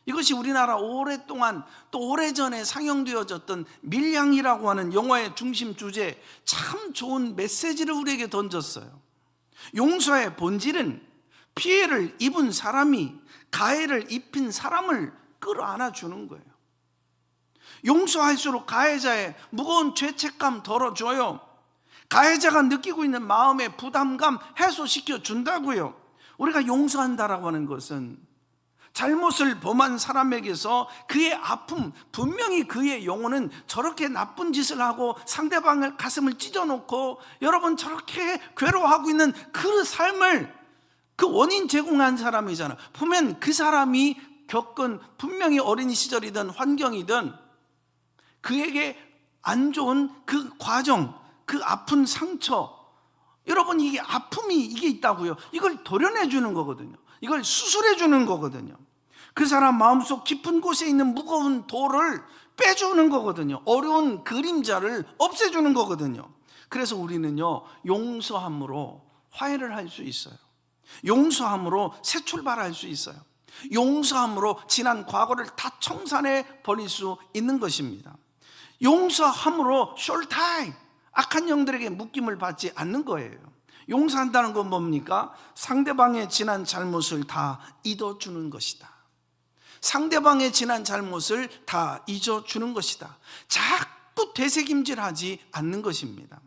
이것이 우리나라 오랫동안 또 오래전에 상영되어졌던 밀양이라고 하는 영화의 중심 주제, 참 좋은 메시지를 우리에게 던졌어요. 용서의 본질은 피해를 입은 사람이 가해를 입힌 사람을 끌어안아 주는 거예요. 용서할수록 가해자의 무거운 죄책감 덜어줘요. 가해자가 느끼고 있는 마음의 부담감 해소시켜 준다고요. 우리가 용서한다라고 하는 것은 잘못을 범한 사람에게서 그의 아픔, 분명히 그의 영혼은 저렇게 나쁜 짓을 하고 상대방의 가슴을 찢어놓고 여러분 저렇게 괴로워하고 있는 그 삶을 그 원인 제공한 사람이잖아요. 보면 그 사람이 겪은 분명히 어린 시절이든 환경이든 그에게 안 좋은 그 과정, 그 아픈 상처, 여러분 이게 아픔이 이게 있다고요. 이걸 도려내 주는 거거든요. 이걸 수술해 주는 거거든요. 그 사람 마음속 깊은 곳에 있는 무거운 돌을 빼주는 거거든요. 어려운 그림자를 없애주는 거거든요. 그래서 우리는요, 용서함으로 화해를 할 수 있어요. 용서함으로 새 출발할 수 있어요. 용서함으로 지난 과거를 다 청산해 버릴 수 있는 것입니다. 용서함으로 숄타임, 악한 영들에게 묶임을 받지 않는 거예요. 용서한다는 건 뭡니까? 상대방의 지난 잘못을 다 잊어주는 것이다. 상대방의 지난 잘못을 다 잊어주는 것이다. 자꾸 되새김질하지 않는 것입니다.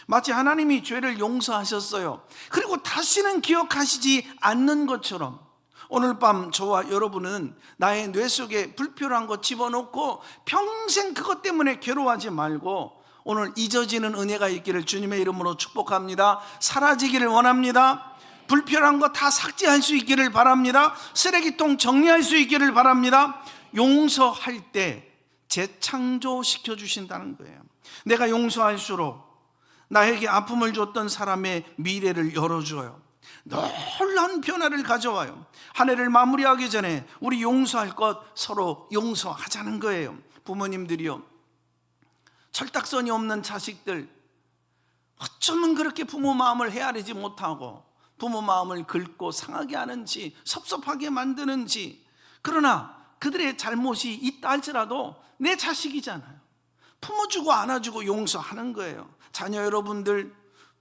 마치 하나님이 죄를 용서하셨어요. 그리고 다시는 기억하시지 않는 것처럼 오늘 밤 저와 여러분은 나의 뇌 속에 불필요한 것 집어넣고 평생 그것 때문에 괴로워하지 말고 오늘 잊어지는 은혜가 있기를 주님의 이름으로 축복합니다. 사라지기를 원합니다. 불필요한 거 다 삭제할 수 있기를 바랍니다. 쓰레기통 정리할 수 있기를 바랍니다. 용서할 때 재창조시켜 주신다는 거예요. 내가 용서할수록 나에게 아픔을 줬던 사람의 미래를 열어줘요. 놀라운 변화를 가져와요. 한 해를 마무리하기 전에 우리 용서할 것 서로 용서하자는 거예요. 부모님들이요, 철딱선이 없는 자식들, 어쩌면 그렇게 부모 마음을 헤아리지 못하고 부모 마음을 긁고 상하게 하는지 섭섭하게 만드는지. 그러나 그들의 잘못이 있다 할지라도 내 자식이잖아요. 품어주고 안아주고 용서하는 거예요. 자녀 여러분들,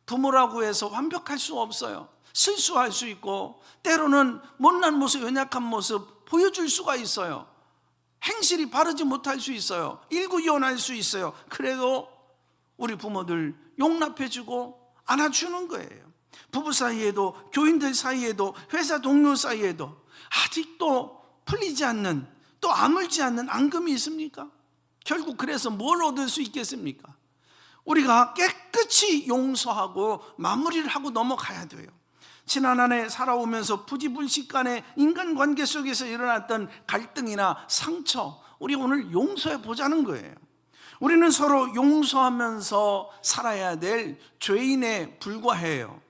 부모라고 해서 완벽할 수 없어요. 실수할 수 있고 때로는 못난 모습, 연약한 모습 보여줄 수가 있어요. 행실이 바르지 못할 수 있어요. 일구이혼할 수 있어요. 그래도 우리 부모들 용납해주고 안아주는 거예요. 부부 사이에도, 교인들 사이에도, 회사 동료 사이에도 아직도 풀리지 않는, 또 아물지 않는 앙금이 있습니까? 결국 그래서 뭘 얻을 수 있겠습니까? 우리가 깨끗이 용서하고 마무리를 하고 넘어가야 돼요. 지난 한 해 살아오면서 부지불식간의 인간관계 속에서 일어났던 갈등이나 상처, 우리 오늘 용서해 보자는 거예요. 우리는 서로 용서하면서 살아야 될 죄인에 불과해요.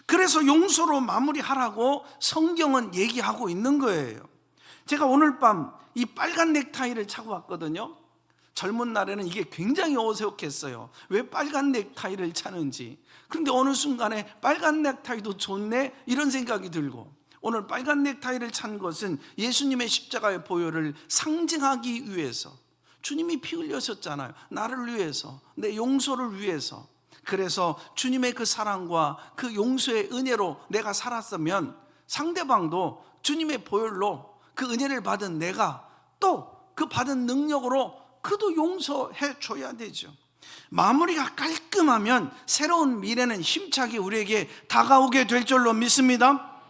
그래서 용서로 마무리하라고 성경은 얘기하고 있는 거예요. 제가 오늘 밤 이 빨간 넥타이를 차고 왔거든요. 젊은 날에는 이게 굉장히 어색했어요. 왜 빨간 넥타이를 차는지. 그런데 어느 순간에 빨간 넥타이도 좋네 이런 생각이 들고, 오늘 빨간 넥타이를 찬 것은 예수님의 십자가의 보혈을 상징하기 위해서, 주님이 피 흘리셨잖아요. 나를 위해서, 내 용서를 위해서. 그래서 주님의 그 사랑과 그 용서의 은혜로 내가 살았으면 상대방도 주님의 보혈로 그 은혜를 받은 내가 또 그 받은 능력으로 그도 용서해 줘야 되죠. 마무리가 깔끔하면 새로운 미래는 힘차게 우리에게 다가오게 될 줄로 믿습니다.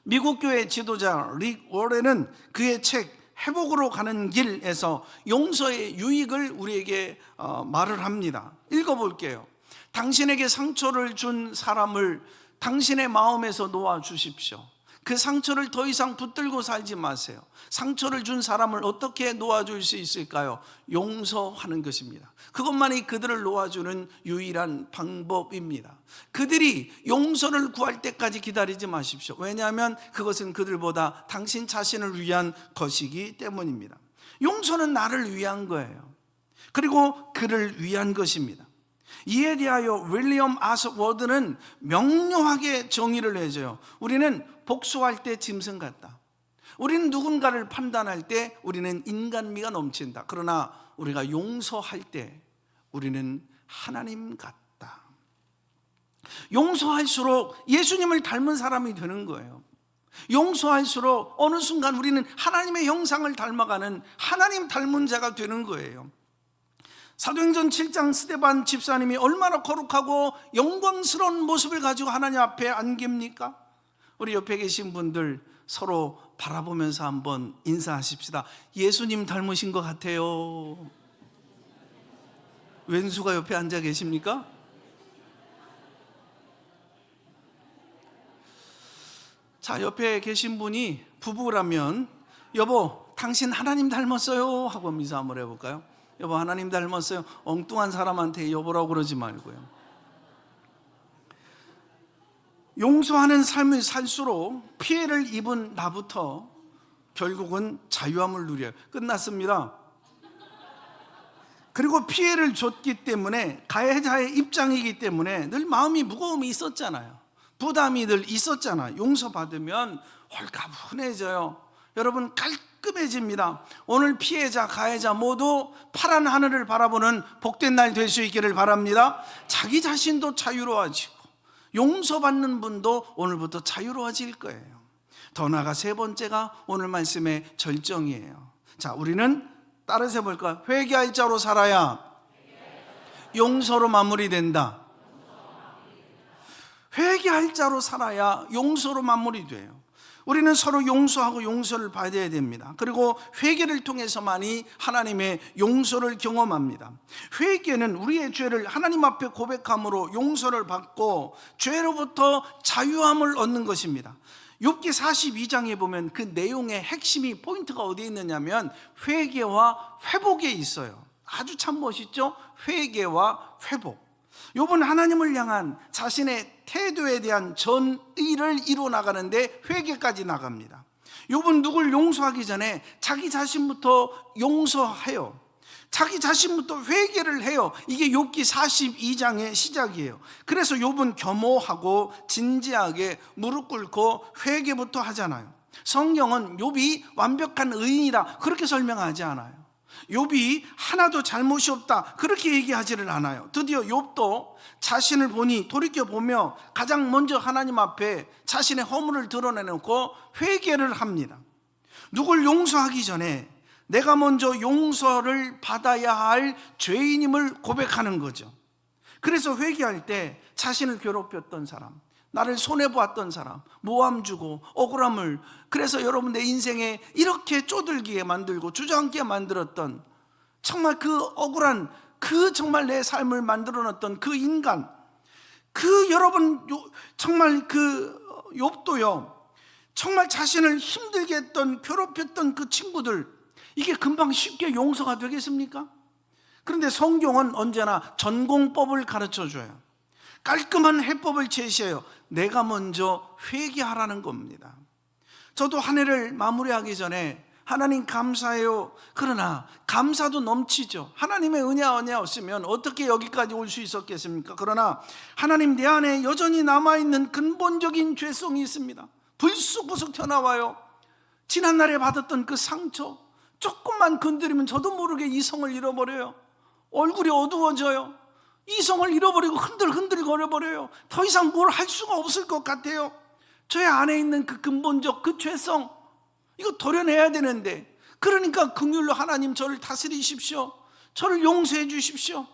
미국 교회 지도자 릭 워렌은 그의 책 회복으로 가는 길에서 용서의 유익을 우리에게 말을 합니다. 읽어볼게요. 당신에게 상처를 준 사람을 당신의 마음에서 놓아주십시오. 그 상처를 더 이상 붙들고 살지 마세요. 상처를 준 사람을 어떻게 놓아줄 수 있을까요? 용서하는 것입니다. 그것만이 그들을 놓아주는 유일한 방법입니다. 그들이 용서를 구할 때까지 기다리지 마십시오. 왜냐하면 그것은 그들보다 당신 자신을 위한 것이기 때문입니다. 용서는 나를 위한 거예요. 그리고 그를 위한 것입니다. 이에 대하여 윌리엄 아서 워드는 명료하게 정의를 해줘요. 우리는 복수할 때 짐승 같다. 우리는 누군가를 판단할 때 우리는 인간미가 넘친다. 그러나 우리가 용서할 때 우리는 하나님 같다. 용서할수록 예수님을 닮은 사람이 되는 거예요. 용서할수록 어느 순간 우리는 하나님의 형상을 닮아가는 하나님 닮은 자가 되는 거예요. 사도행전 7장 스데반 집사님이 얼마나 거룩하고 영광스러운 모습을 가지고 하나님 앞에 안깁니까? 우리 옆에 계신 분들 서로 바라보면서 한번 인사하십시다. 예수님 닮으신 것 같아요. 왼수가 옆에 앉아 계십니까? 자, 옆에 계신 분이 부부라면 여보, 당신 하나님 닮았어요 하고 인사 한번 해볼까요? 여보, 하나님 닮았어요. 엉뚱한 사람한테 여보라고 그러지 말고요. 용서하는 삶을 살수록 피해를 입은 나부터 결국은 자유함을 누려요. 끝났습니다. 그리고 피해를 줬기 때문에 가해자의 입장이기 때문에 늘 마음이 무거움이 있었잖아요. 부담이 늘 있었잖아요. 용서받으면 홀가분해져요. 여러분, 깔끔해집니다. 오늘 피해자, 가해자 모두 파란 하늘을 바라보는 복된 날 될 수 있기를 바랍니다. 자기 자신도 자유로워지고 용서받는 분도 오늘부터 자유로워질 거예요. 더 나아가 세 번째가 오늘 말씀의 절정이에요. 자, 우리는 따라서 해볼까요? 회개할 자로 살아야 용서로 마무리된다. 회개할 자로 살아야 용서로 마무리돼요. 우리는 서로 용서하고 용서를 받아야 됩니다. 그리고 회개를 통해서만이 하나님의 용서를 경험합니다. 회개는 우리의 죄를 하나님 앞에 고백함으로 용서를 받고 죄로부터 자유함을 얻는 것입니다. 욥기 42장에 보면 그 내용의 핵심이 포인트가 어디에 있느냐면 회개와 회복에 있어요. 아주 참 멋있죠? 회개와 회복. 욥은 하나님을 향한 자신의 태도에 대한 전의를 이루어 나가는데 회개까지 나갑니다. 욥은 누굴 용서하기 전에 자기 자신부터 용서해요. 자기 자신부터 회개를 해요. 이게 욥기 42장의 시작이에요. 그래서 욥은 겸허하고 진지하게 무릎 꿇고 회개부터 하잖아요. 성경은 욥이 완벽한 의인이다 그렇게 설명하지 않아요. 욥이 하나도 잘못이 없다 그렇게 얘기하지를 않아요. 드디어 욥도 자신을 보니 돌이켜보며 가장 먼저 하나님 앞에 자신의 허물을 드러내놓고 회개를 합니다. 누굴 용서하기 전에 내가 먼저 용서를 받아야 할 죄인임을 고백하는 거죠. 그래서 회개할 때 자신을 괴롭혔던 사람, 나를 손해보았던 사람, 모함 주고 억울함을, 그래서 여러분 내 인생에 이렇게 쪼들게 만들고 주저앉게 만들었던 정말 그 억울한 그 정말 내 삶을 만들어놨던 그 인간, 그 여러분 정말 그 욥도요, 정말 자신을 힘들게 했던 괴롭혔던 그 친구들, 이게 금방 쉽게 용서가 되겠습니까? 그런데 성경은 언제나 전공법을 가르쳐줘요. 깔끔한 해법을 제시해요. 내가 먼저 회개하라는 겁니다. 저도 한 해를 마무리하기 전에 하나님 감사해요. 그러나 감사도 넘치죠. 하나님의 은혜 없으면 어떻게 여기까지 올 수 있었겠습니까? 그러나 하나님 내 안에 여전히 남아있는 근본적인 죄성이 있습니다. 불쑥불쑥 튀어나와요. 지난날에 받았던 그 상처, 조금만 건드리면 저도 모르게 이성을 잃어버려요. 얼굴이 어두워져요. 이성을 잃어버리고 흔들거려버려요. 더 이상 뭘 할 수가 없을 것 같아요. 저의 안에 있는 그 근본적 그 죄성, 이거 도려내야 되는데, 그러니까 긍휼로 하나님 저를 다스리십시오. 저를 용서해 주십시오.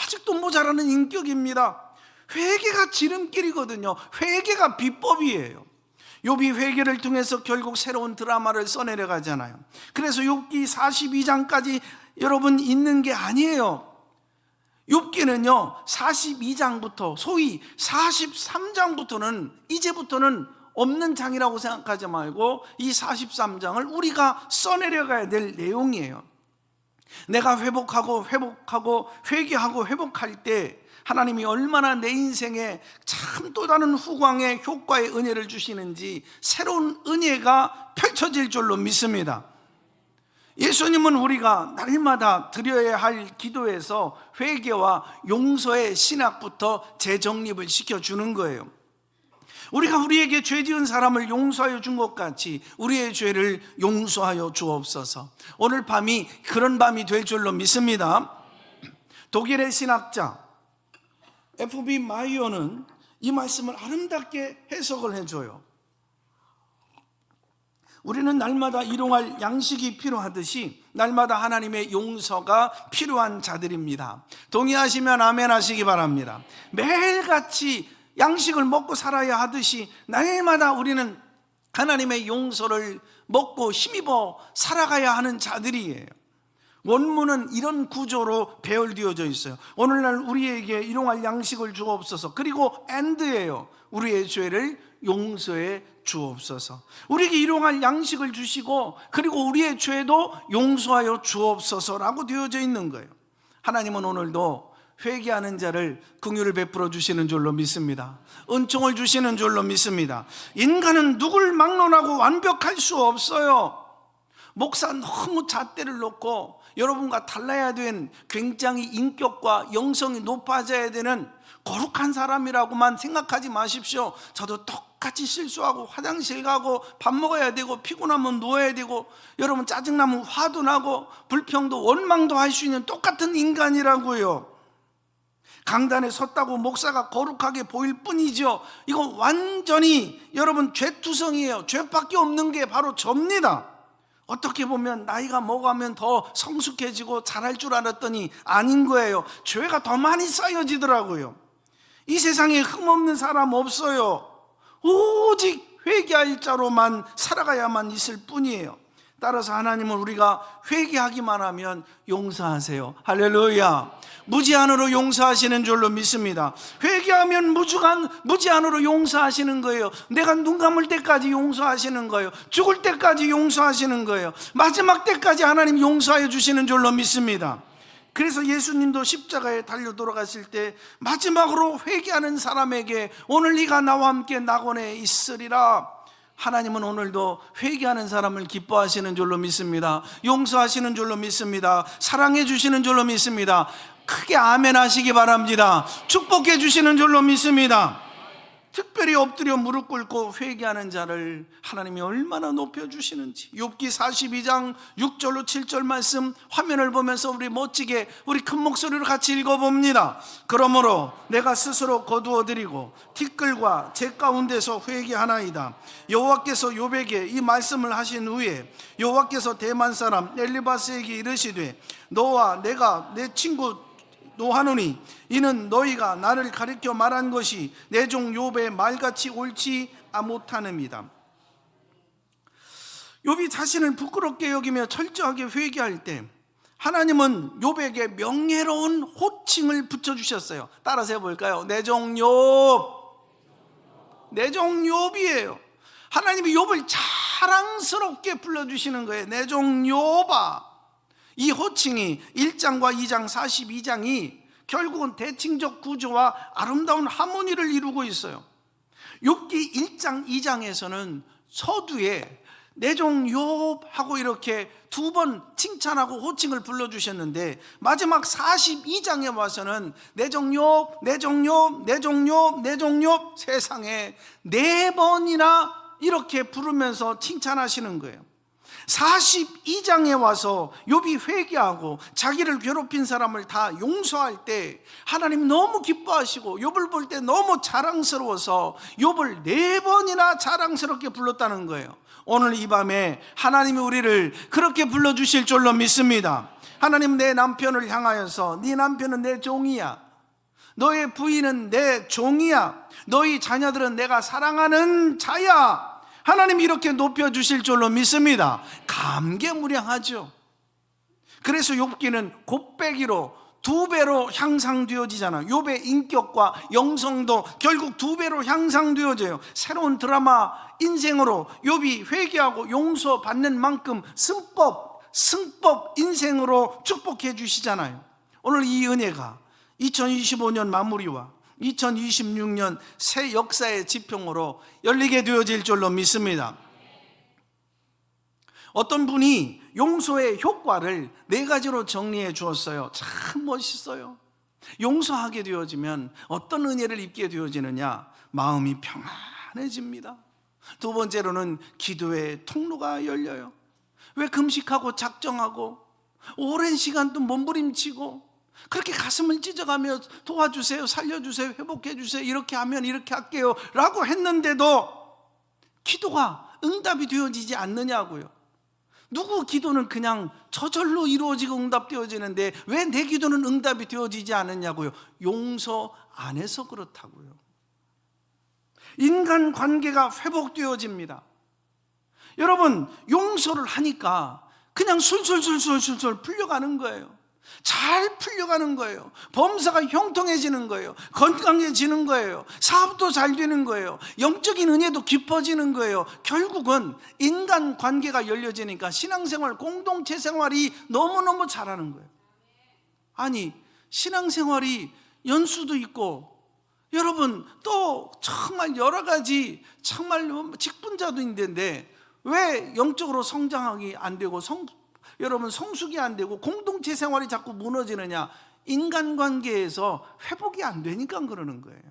아직도 모자라는 인격입니다. 회개가 지름길이거든요. 회개가 비법이에요. 욥이 회개를 통해서 결국 새로운 드라마를 써내려가잖아요. 그래서 욥기 42장까지 여러분 있는 게 아니에요. 욥기는요 42장부터 소위 43장부터는 이제부터는 없는 장이라고 생각하지 말고 이 43장을 우리가 써내려가야 될 내용이에요. 내가 회복하고 회개하고 회복할 때 하나님이 얼마나 내 인생에 참 또 다른 후광의 효과의 은혜를 주시는지 새로운 은혜가 펼쳐질 줄로 믿습니다. 예수님은 우리가 날마다 드려야 할 기도에서 회개와 용서의 신학부터 재정립을 시켜주는 거예요. 우리가 우리에게 죄 지은 사람을 용서하여 준 것 같이 우리의 죄를 용서하여 주옵소서. 오늘 밤이 그런 밤이 될 줄로 믿습니다. 독일의 신학자 F.B. 마이어는 이 말씀을 아름답게 해석을 해줘요. 우리는 날마다 일용할 양식이 필요하듯이 날마다 하나님의 용서가 필요한 자들입니다. 동의하시면 아멘 하시기 바랍니다. 매일같이 양식을 먹고 살아야 하듯이 날마다 우리는 하나님의 용서를 먹고 힘입어 살아가야 하는 자들이에요. 원문은 이런 구조로 배열되어져 있어요. 오늘날 우리에게 일용할 양식을 주옵소서. 그리고 and예요. 우리의 죄를 용서해 주옵소서. 우리에게 일용할 양식을 주시고 그리고 우리의 죄도 용서하여 주옵소서라고 되어져 있는 거예요. 하나님은 오늘도 회개하는 자를 긍휼을 베풀어 주시는 줄로 믿습니다. 은총을 주시는 줄로 믿습니다. 인간은 누굴 막론하고 완벽할 수 없어요. 목사 너무 잣대를 놓고 여러분과 달라야 된 굉장히 인격과 영성이 높아져야 되는 거룩한 사람이라고만 생각하지 마십시오. 저도 똑같이 실수하고 화장실 가고 밥 먹어야 되고 피곤하면 누워야 되고 여러분 짜증나면 화도 나고 불평도 원망도 할 수 있는 똑같은 인간이라고요. 강단에 섰다고 목사가 거룩하게 보일 뿐이죠. 이거 완전히 여러분 죄투성이에요. 죄밖에 없는 게 바로 접니다. 어떻게 보면 나이가 먹으면 더 성숙해지고 잘할 줄 알았더니 아닌 거예요. 죄가 더 많이 쌓여지더라고요. 이 세상에 흠없는 사람 없어요. 오직 회개할 자로만 살아가야만 있을 뿐이에요. 따라서 하나님은 우리가 회개하기만 하면 용서하세요. 할렐루야. 무제한으로 용서하시는 줄로 믿습니다. 회개하면 무제한으로 용서하시는 거예요. 내가 눈 감을 때까지 용서하시는 거예요. 죽을 때까지 용서하시는 거예요. 마지막 때까지 하나님 용서해 주시는 줄로 믿습니다. 그래서 예수님도 십자가에 달려 돌아가실 때 마지막으로 회개하는 사람에게 오늘 네가 나와 함께 낙원에 있으리라. 하나님은 오늘도 회개하는 사람을 기뻐하시는 줄로 믿습니다. 용서하시는 줄로 믿습니다. 사랑해 주시는 줄로 믿습니다. 크게 아멘 하시기 바랍니다. 축복해 주시는 줄로 믿습니다. 특별히 엎드려 무릎 꿇고 회개하는 자를 하나님이 얼마나 높여주시는지. 욥기 42장 6절로 7절 말씀 화면을 보면서 우리 멋지게 우리 큰 목소리로 같이 읽어봅니다. 그러므로 내가 스스로 거두어드리고 티끌과 제 가운데서 회개하나이다. 여호와께서 욥에게 이 말씀을 하신 후에 여호와께서 대만 사람 엘리바스에게 이르시되 너와 내가 내 친구 노하노니 이는 너희가 나를 가리켜 말한 것이 내 종 욥의 말같이 옳지 못함이다. 욥이 자신을 부끄럽게 여기며 철저하게 회개할 때 하나님은 욥에게 명예로운 호칭을 붙여주셨어요. 따라서 해볼까요? 내 종 욥. 내 종 욥이에요. 하나님이 욥을 자랑스럽게 불러주시는 거예요. 내 종 욥아. 이 호칭이 1장과 2장 42장이 결국은 대칭적 구조와 아름다운 하모니를 이루고 있어요. 욥기 1장 2장에서는 서두에 내 종 욥 하고 이렇게 두 번 칭찬하고 호칭을 불러주셨는데 마지막 42장에 와서는 내 종 욥, 내 종 욥, 내 종 욥, 내 종 욥 세상에 4번이나 이렇게 부르면서 칭찬하시는 거예요. 42장에 와서 욥이 회개하고 자기를 괴롭힌 사람을 다 용서할 때 하나님 너무 기뻐하시고 욥을 볼 때 너무 자랑스러워서 욥을 4번이나 자랑스럽게 불렀다는 거예요. 오늘 이 밤에 하나님이 우리를 그렇게 불러주실 줄로 믿습니다. 하나님, 내 남편을 향하여서 네 남편은 내 종이야, 너의 부인은 내 종이야, 너희 자녀들은 내가 사랑하는 자야. 하나님이 이렇게 높여주실 줄로 믿습니다. 감개무량하죠. 그래서 욥기는 곱배기로 2배로 향상되어지잖아요. 욥의 인격과 영성도 결국 2배로 향상되어져요. 새로운 드라마 인생으로 욥이 회개하고 용서받는 만큼 승법 인생으로 축복해 주시잖아요. 오늘 이 은혜가 2025년 마무리와 2026년 새 역사의 지평으로 열리게 되어질 줄로 믿습니다. 어떤 분이 용서의 효과를 4가지로 정리해 주었어요. 참 멋있어요. 용서하게 되어지면 어떤 은혜를 입게 되어지느냐? 마음이 평안해집니다. 2번째로는 기도의 통로가 열려요. 왜 금식하고 작정하고 오랜 시간 또 몸부림치고 그렇게 가슴을 찢어가며 도와주세요, 살려주세요, 회복해주세요, 이렇게 하면 이렇게 할게요 라고 했는데도 기도가 응답이 되어지지 않느냐고요. 누구 기도는 그냥 저절로 이루어지고 응답되어지는데 왜 내 기도는 응답이 되어지지 않느냐고요. 용서 안 해서 그렇다고요. 인간관계가 회복되어집니다. 여러분, 용서를 하니까 그냥 술술 풀려가는 거예요. 잘 풀려가는 거예요. 범사가 형통해지는 거예요. 건강해지는 거예요. 사업도 잘 되는 거예요. 영적인 은혜도 깊어지는 거예요. 결국은 인간관계가 열려지니까 신앙생활, 공동체 생활이 너무너무 잘하는 거예요. 아니, 신앙생활이 연수도 있고 여러분 또 정말 여러 가지 정말 직분자도 있는데 왜 영적으로 성장하기 안 되고 여러분 성숙이 안 되고 공동체 생활이 자꾸 무너지느냐? 인간관계에서 회복이 안 되니까 그러는 거예요.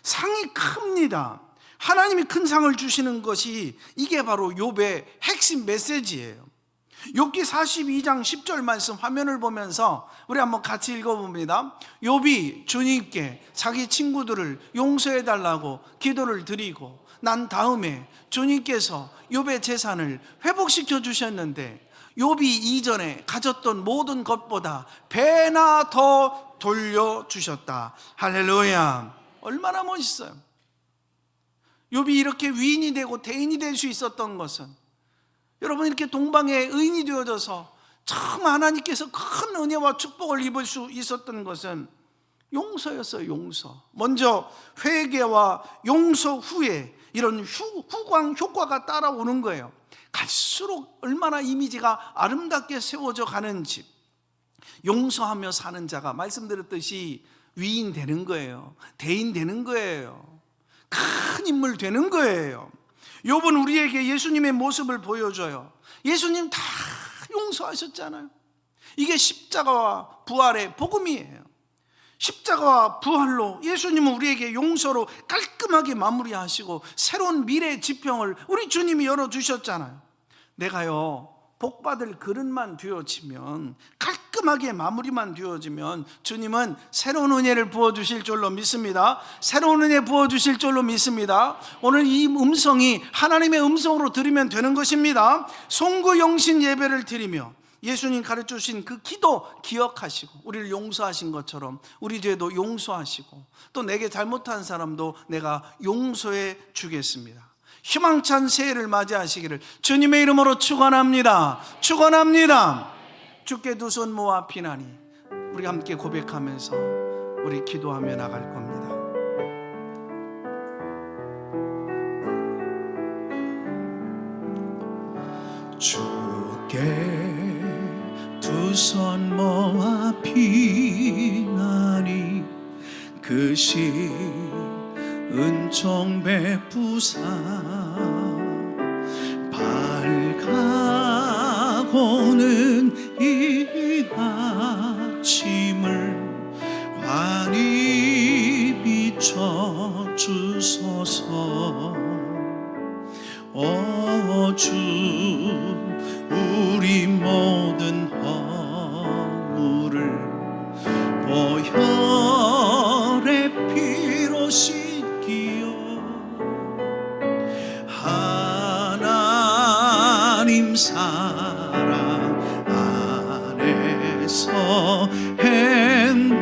상이 큽니다. 하나님이 큰 상을 주시는 것이 이게 바로 욥의 핵심 메시지예요. 욥기 42장 10절 말씀 화면을 보면서 우리 한번 같이 읽어봅니다. 욥이 주님께 자기 친구들을 용서해 달라고 기도를 드리고 난 다음에 주님께서 욥의 재산을 회복시켜 주셨는데 욥이 이전에 가졌던 모든 것보다 배나 더 돌려주셨다. 할렐루야. 얼마나 멋있어요. 욥이 이렇게 위인이 되고 대인이 될 수 있었던 것은, 여러분, 이렇게 동방의 의인이 되어져서 참 하나님께서 큰 은혜와 축복을 입을 수 있었던 것은 용서였어요. 용서. 먼저 회개와 용서 후에 이런 후광 효과가 따라오는 거예요. 갈수록 얼마나 이미지가 아름답게 세워져 가는지. 용서하며 사는 자가 말씀드렸듯이 위인 되는 거예요. 대인 되는 거예요. 큰 인물 되는 거예요. 욥은 우리에게 예수님의 모습을 보여줘요. 예수님 다 용서하셨잖아요. 이게 십자가와 부활의 복음이에요. 십자가와 부활로 예수님은 우리에게 용서로 깔끔하게 마무리하시고 새로운 미래의 지평을 우리 주님이 열어주셨잖아요. 내가요, 복받을 그릇만 되어지면, 깔끔하게 마무리만 되어지면 주님은 새로운 은혜를 부어주실 줄로 믿습니다. 새로운 은혜 부어주실 줄로 믿습니다. 오늘 이 음성이 하나님의 음성으로 들으면 되는 것입니다. 송구영신 예배를 드리며 예수님 가르쳐주신 그 기도 기억하시고 우리를 용서하신 것처럼 우리 죄도 용서하시고 또 내게 잘못한 사람도 내가 용서해 주겠습니다. 희망찬 새해를 맞이하시기를 주님의 이름으로 축원합니다. 축원합니다. 주께 두 손 모아 피나니, 우리 함께 고백하면서 우리 기도하며 나갈 겁니다. 주께 두 손 모아 피나니 그시 은총 베푸사 밝아오는 이 아침을 환히 비춰주소서. 오 주, 우리 모든 허물을 보혈의 피로 씻기어 하나님 사랑 안에서 행복을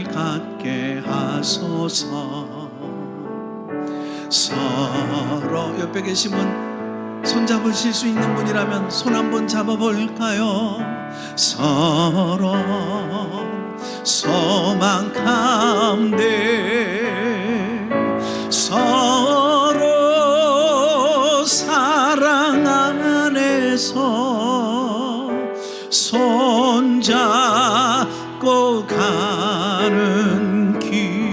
갖게 하소서. 서로 옆에 계신 분 손잡으실 수 있는 분이라면 손 한번 잡아볼까요? 서로 소망 가운데 서로 사랑 안에서 손잡고 가는 길.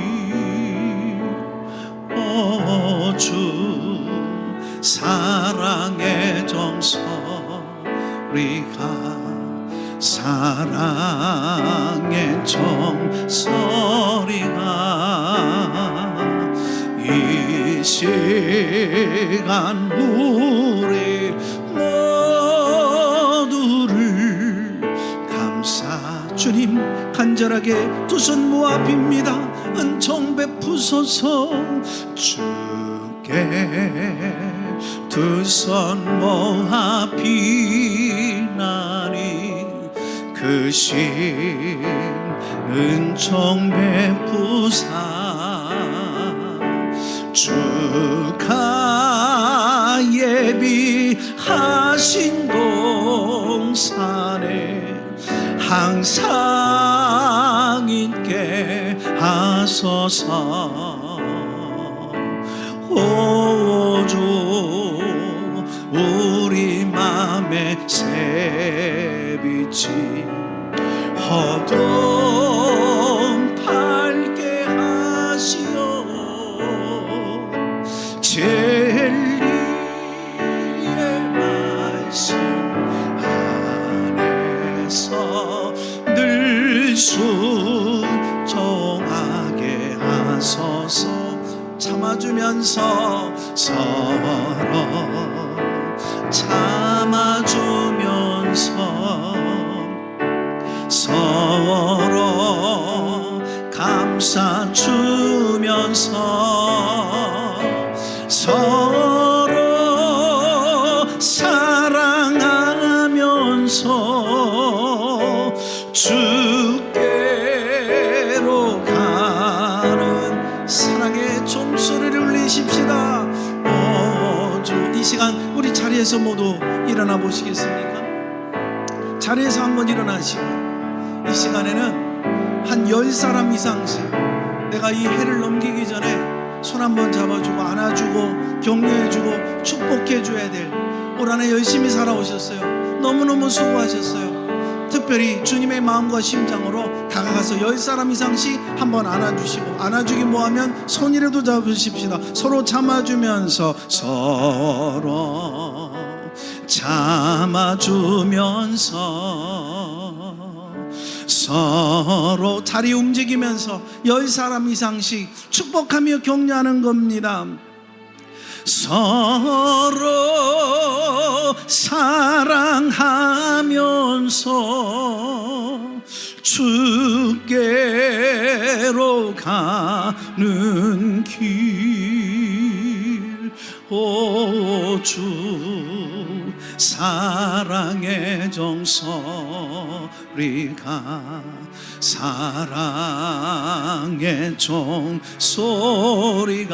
오 주, 사랑의 종소리가 사랑의 종소리가 이 시간 우리 모두를 감사. 주님 간절하게 두 손 모아 빕니다. 은총 베푸소서. 주께 두 손 모아 비나니 그신 은총 베푸사 주가 예비하신 동산에 항상 있게 하소서. 오주, 우리 맘의 새빛이 어둠 밝게 하시오. 진리의 말씀 안에서 늘 순종하게 하소서. 참아주면서 서로 참아주 자리에서 모두 일어나 보시겠습니까? 자리에서 한번 일어나시고 이 시간에는 한 10사람 이상씩 내가 이 해를 넘기기 전에 손 한번 잡아주고 안아주고 격려해주고 축복해줘야 될 올 한 해 열심히 살아오셨어요. 너무너무 수고하셨어요. 특별히 주님의 마음과 심장으로 다가가서 10사람 이상씩 한번 안아주시고, 안아주기 뭐하면 손이라도 잡으십시다. 서로 참아주면서, 서로 참아주면서, 서로 자리 움직이면서 10사람 이상씩 축복하며 격려하는 겁니다. 서로 사랑하면서 주께로 가는 길, 오 주 사랑의 종소리가, 사랑의 종소리가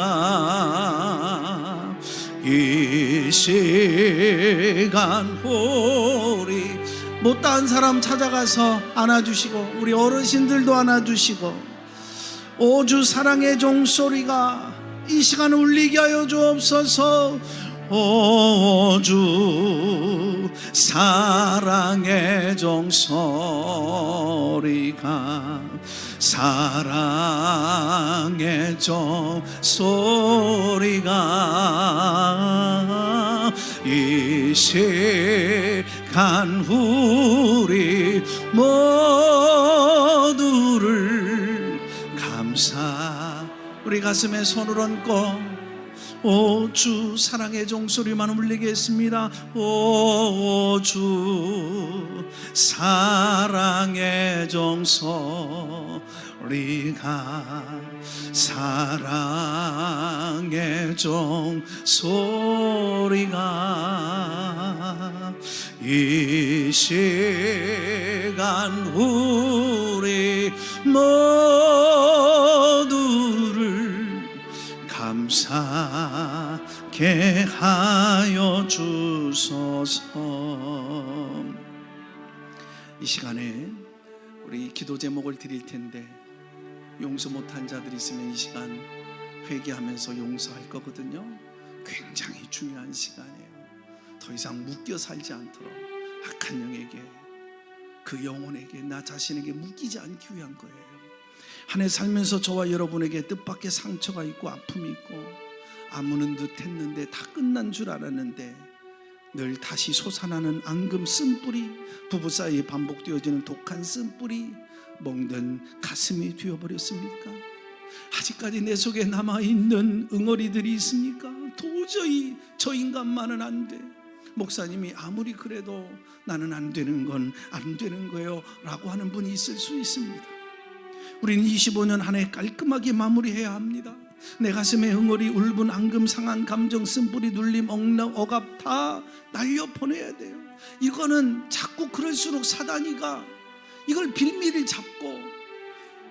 이 시간 우리 못다한 사람 찾아가서 안아주시고, 우리 어르신들도 안아주시고, 오 주 사랑의 종소리가 이 시간 울리게 하여 주옵소서. 오 주 사랑의 종소리가, 사랑의 종소리가 이 시간 우리 모두를 우리 가슴에 손을 얹고 오 주 사랑의 종소리만 울리겠습니다. 오 주 사랑의 종소리가, 사랑의 종소리가 이 시간 우리 모두를 감사케 하여 주소서. 이 시간에 우리 기도 제목을 드릴 텐데, 용서 못한 자들이 있으면 이 시간 회개하면서 용서할 거거든요. 굉장히 중요한 시간이에요. 더 이상 묶여 살지 않도록 악한 영에게, 그 영혼에게, 나 자신에게 묶이지 않기 위한 거예요. 한 해 살면서 저와 여러분에게 뜻밖의 상처가 있고 아픔이 있고, 아무는 듯 했는데 다 끝난 줄 알았는데 늘 다시 솟아나는 앙금 쓴뿌리, 부부 사이에 반복되어지는 독한 쓴뿌리, 멍든 가슴이 되어버렸습니까? 아직까지 내 속에 남아있는 응어리들이 있습니까? 도저히 저 인간만은 안 돼. 목사님이 아무리 그래도 나는 안 되는 건 안 되는 거예요 라고 하는 분이 있을 수 있습니다. 우리는 25년 한 해 깔끔하게 마무리해야 합니다. 내 가슴에 응어리, 울분, 앙금, 상한 감정, 쓴뿌리, 눌림, 억압 다 날려보내야 돼요. 이거는 자꾸 그럴수록 사단이가 이걸 빌미를 잡고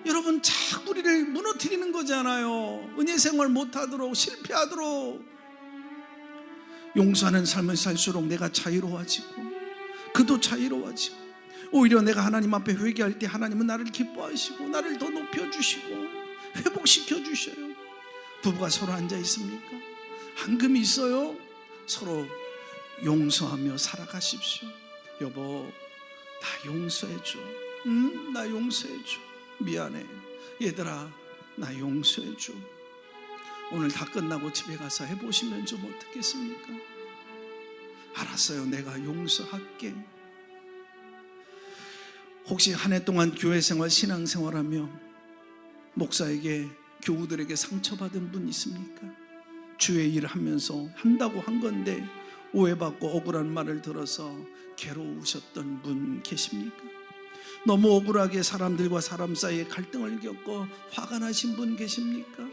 여러분 자꾸 우리를 무너뜨리는 거잖아요. 은혜 생활 못하도록, 실패하도록. 용서하는 삶을 살수록 내가 자유로워지고 그도 자유로워지고, 오히려 내가 하나님 앞에 회개할 때 하나님은 나를 기뻐하시고 나를 더 높여주시고 회복시켜 주셔요. 부부가 서로 앉아 있습니까? 앙금이 있어요? 서로 용서하며 살아가십시오. 여보, 나 용서해줘. 나 용서해줘. 미안해. 얘들아, 나 용서해줘. 오늘 다 끝나고 집에 가서 해보시면 좀 어떻겠습니까? 알았어요, 내가 용서할게. 혹시 한 해 동안 교회 생활, 신앙 생활하며 목사에게, 교우들에게 상처받은 분 있습니까? 주의 일을 하면서 한다고 한 건데 오해받고 억울한 말을 들어서 괴로우셨던 분 계십니까? 너무 억울하게 사람들과 사람 사이에 갈등을 겪고 화가 나신 분 계십니까?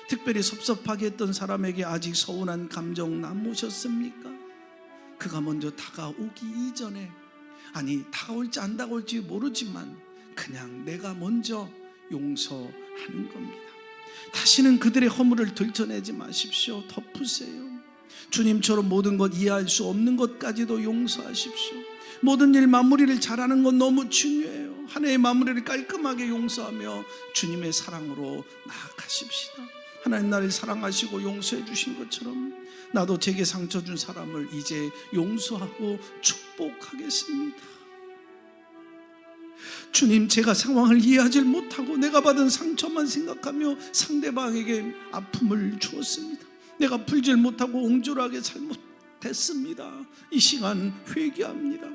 특별히 섭섭하게 했던 사람에게 아직 서운한 감정 남으셨습니까? 그가 먼저 다가오기 이전에, 아니 다가올지 안 다가올지 모르지만 그냥 내가 먼저 용서하는 겁니다. 다시는 그들의 허물을 들춰내지 마십시오. 덮으세요. 주님처럼 모든 것 이해할 수 없는 것까지도 용서하십시오. 모든 일 마무리를 잘하는 건 너무 중요해요. 한 해의 마무리를 깔끔하게 용서하며 주님의 사랑으로 나아가십시다. 하나님 나를 사랑하시고 용서해 주신 것처럼 나도 제게 상처 준 사람을 이제 용서하고 축복하겠습니다. 주님, 제가 상황을 이해하지 못하고 내가 받은 상처만 생각하며 상대방에게 아픔을 주었습니다. 내가 풀질 못하고 옹졸하게 잘못했습니다. 이 시간 회개합니다.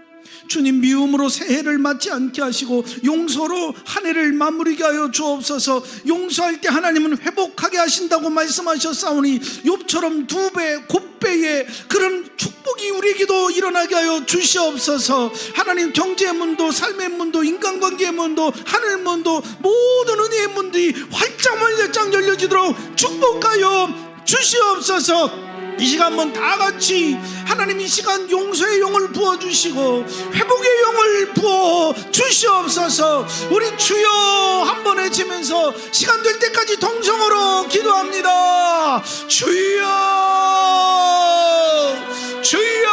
주님, 미움으로 새해를 맞지 않게 하시고 용서로 한 해를 마무리게 하여 주옵소서. 용서할 때 하나님은 회복하게 하신다고 말씀하셨사오니 욥처럼 2배 곱배의 그런 축복이 우리에게도 일어나게 하여 주시옵소서. 하나님, 경제의 문도, 삶의 문도, 인간관계의 문도, 하늘 문도, 모든 은혜의 문들이 활짝 열려지도록 축복하여 주시옵소서. 이 시간 한번 다 같이 하나님, 이 시간 용서의 영을 부어주시고 회복의 영을 부어주시옵소서. 우리 주여 한번 외치면서 시간 될 때까지 동성으로 기도합니다. 주여, 주여.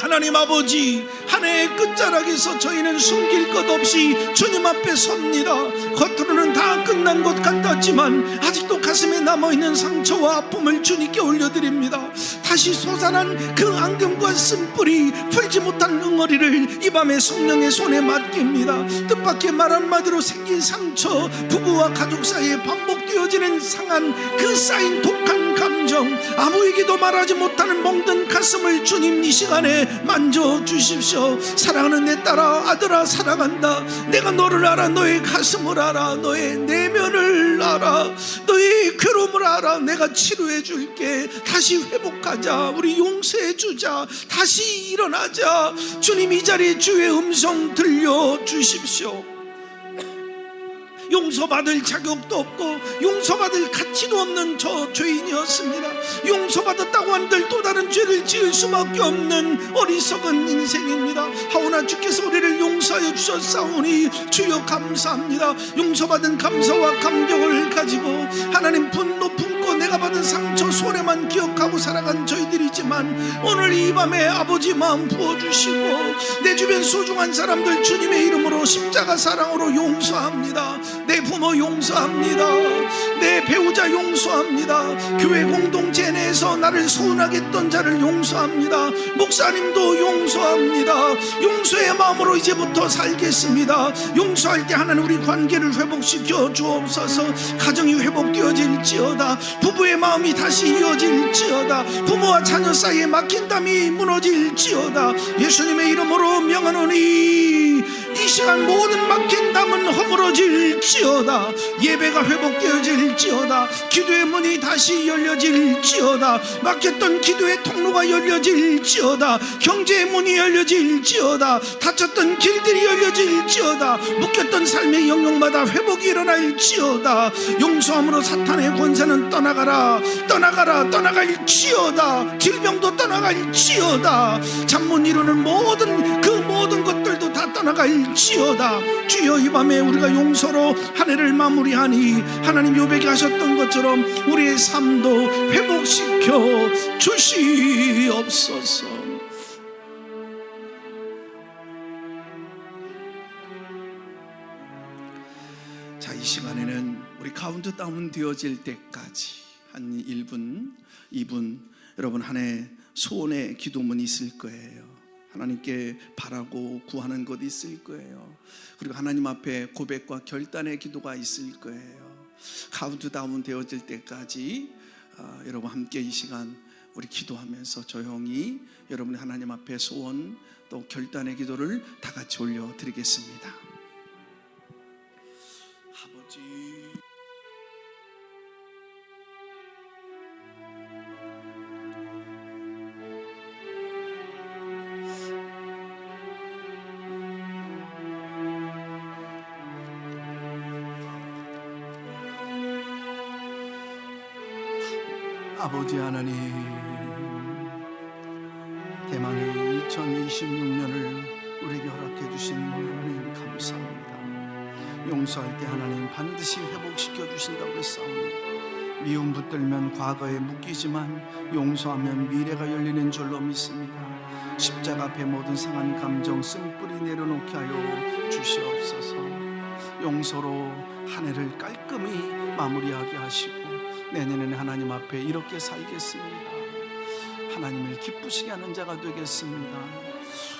하나님 아버지, 한 해의 끝자락에서 저희는 숨길 것 없이 주님 앞에 섭니다. 겉으로는 다 끝난 것 같았지만 아직도 가슴에 남아있는 상처와 아픔을 주님께 올려드립니다. 다시 솟아난 그 앙금과 쓴뿌리, 풀지 못한 응어리를 이 밤에 성령의 손에 맡깁니다. 뜻밖의 말 한마디로 생긴 상처, 부부와 가족 사이에 반복되어지는 상한 그 쌓인 독한 감정, 아무에게도 말하지 못하는 멍든 가슴을 주님 이 시간에 만져주십시오. 사랑하는 내 딸아, 아들아, 사랑한다. 내가 너를 알아. 너의 가슴을 알아. 너의 내면을 알아. 너의 괴로움을 알아. 내가 치료해 줄게. 다시 회복하자. 우리 용서해 주자. 다시 일어나자. 주님, 이 자리에 주의 음성 들려주십시오. 용서받을 자격도 없고 용서받을 가치도 없는 저 죄인이었습니다. 용서받았다고 한들 또 다른 죄를 지을 수밖에 없는 어리석은 인생입니다. 하오나 주께서 우리를 용서하여 주셨사오니 주여 감사합니다. 용서받은 감사와 감격을 가지고 하나님, 분노 품고 내가 받은 상처 손해만 기억하고 살아간 저희들이지만 오늘 이 밤에 아버지 마음 부어주시고 내 주변 소중한 사람들 주님의 이름으로 십자가 사랑으로 용서합니다. 내 부모 용서합니다. 내 배우자 용서합니다. 교회 공동체 내에서 나를 서운하게 했던 자를 용서합니다. 목사님도 용서합니다. 용서의 마음으로 이제부터 살겠습니다. 용서할 때 하나님, 우리 관계를 회복시켜 주옵소서. 가정이 회복되어질지어다. 부부의 마음이 다시 이어질지어다. 부모와 자녀 사이에 막힌 담이 무너질지어다. 예수님의 이름으로 명하노니 이 시간 모든 막힌 담은 허물어질지어다. 예배가 회복되어질지어다. 기도의 문이 다시 열려질지어다. 막혔던 기도의 통로가 열려질지어다. 경제의 문이 열려질지어다. 다쳤던 길들이 열려질지어다. 묶였던 삶의 영역마다 회복이 일어날지어다. 용서함으로 사탄의 권세는 떠나가라. 떠나가라. 떠나갈지어다. 질병도 떠나갈지어다. 잠 못 이루는 모든 것들도 다 떠나갈지어다. 주여, 이 밤에 우리가 용서로 한 해를 마무리하니 하나님, 욥에게 하셨던 것처럼 우리의 삶도 회복시켜 주시옵소서. 자, 이 시간에는 우리 카운트다운 되어질 때까지 한 1분, 2분 여러분, 한 해 소원의 기도문이 있을 거예요. 하나님께 바라고 구하는 것 있을 거예요. 그리고 하나님 앞에 고백과 결단의 기도가 있을 거예요. 카운트다운 되어질 때까지 여러분 함께 이 시간 우리 기도하면서 조용히 여러분의 하나님 앞에 소원 또 결단의 기도를 다 같이 올려드리겠습니다. 아버지, 아버지 하나님, 대망의 2026년을 우리에게 허락해 주신 하나님 감사합니다. 용서할 때 하나님 반드시 회복시켜 주신다고 했사오니 미움 붙들면 과거에 묶이지만 용서하면 미래가 열리는 줄로 믿습니다. 십자가 앞에 모든 상한 감정 쓴뿌리 내려놓게 하여 주시옵소서. 용서로 한 해를 깔끔히 마무리하게 하시고 내년에는 하나님 앞에 이렇게 살겠습니다. 하나님을 기쁘시게 하는 자가 되겠습니다.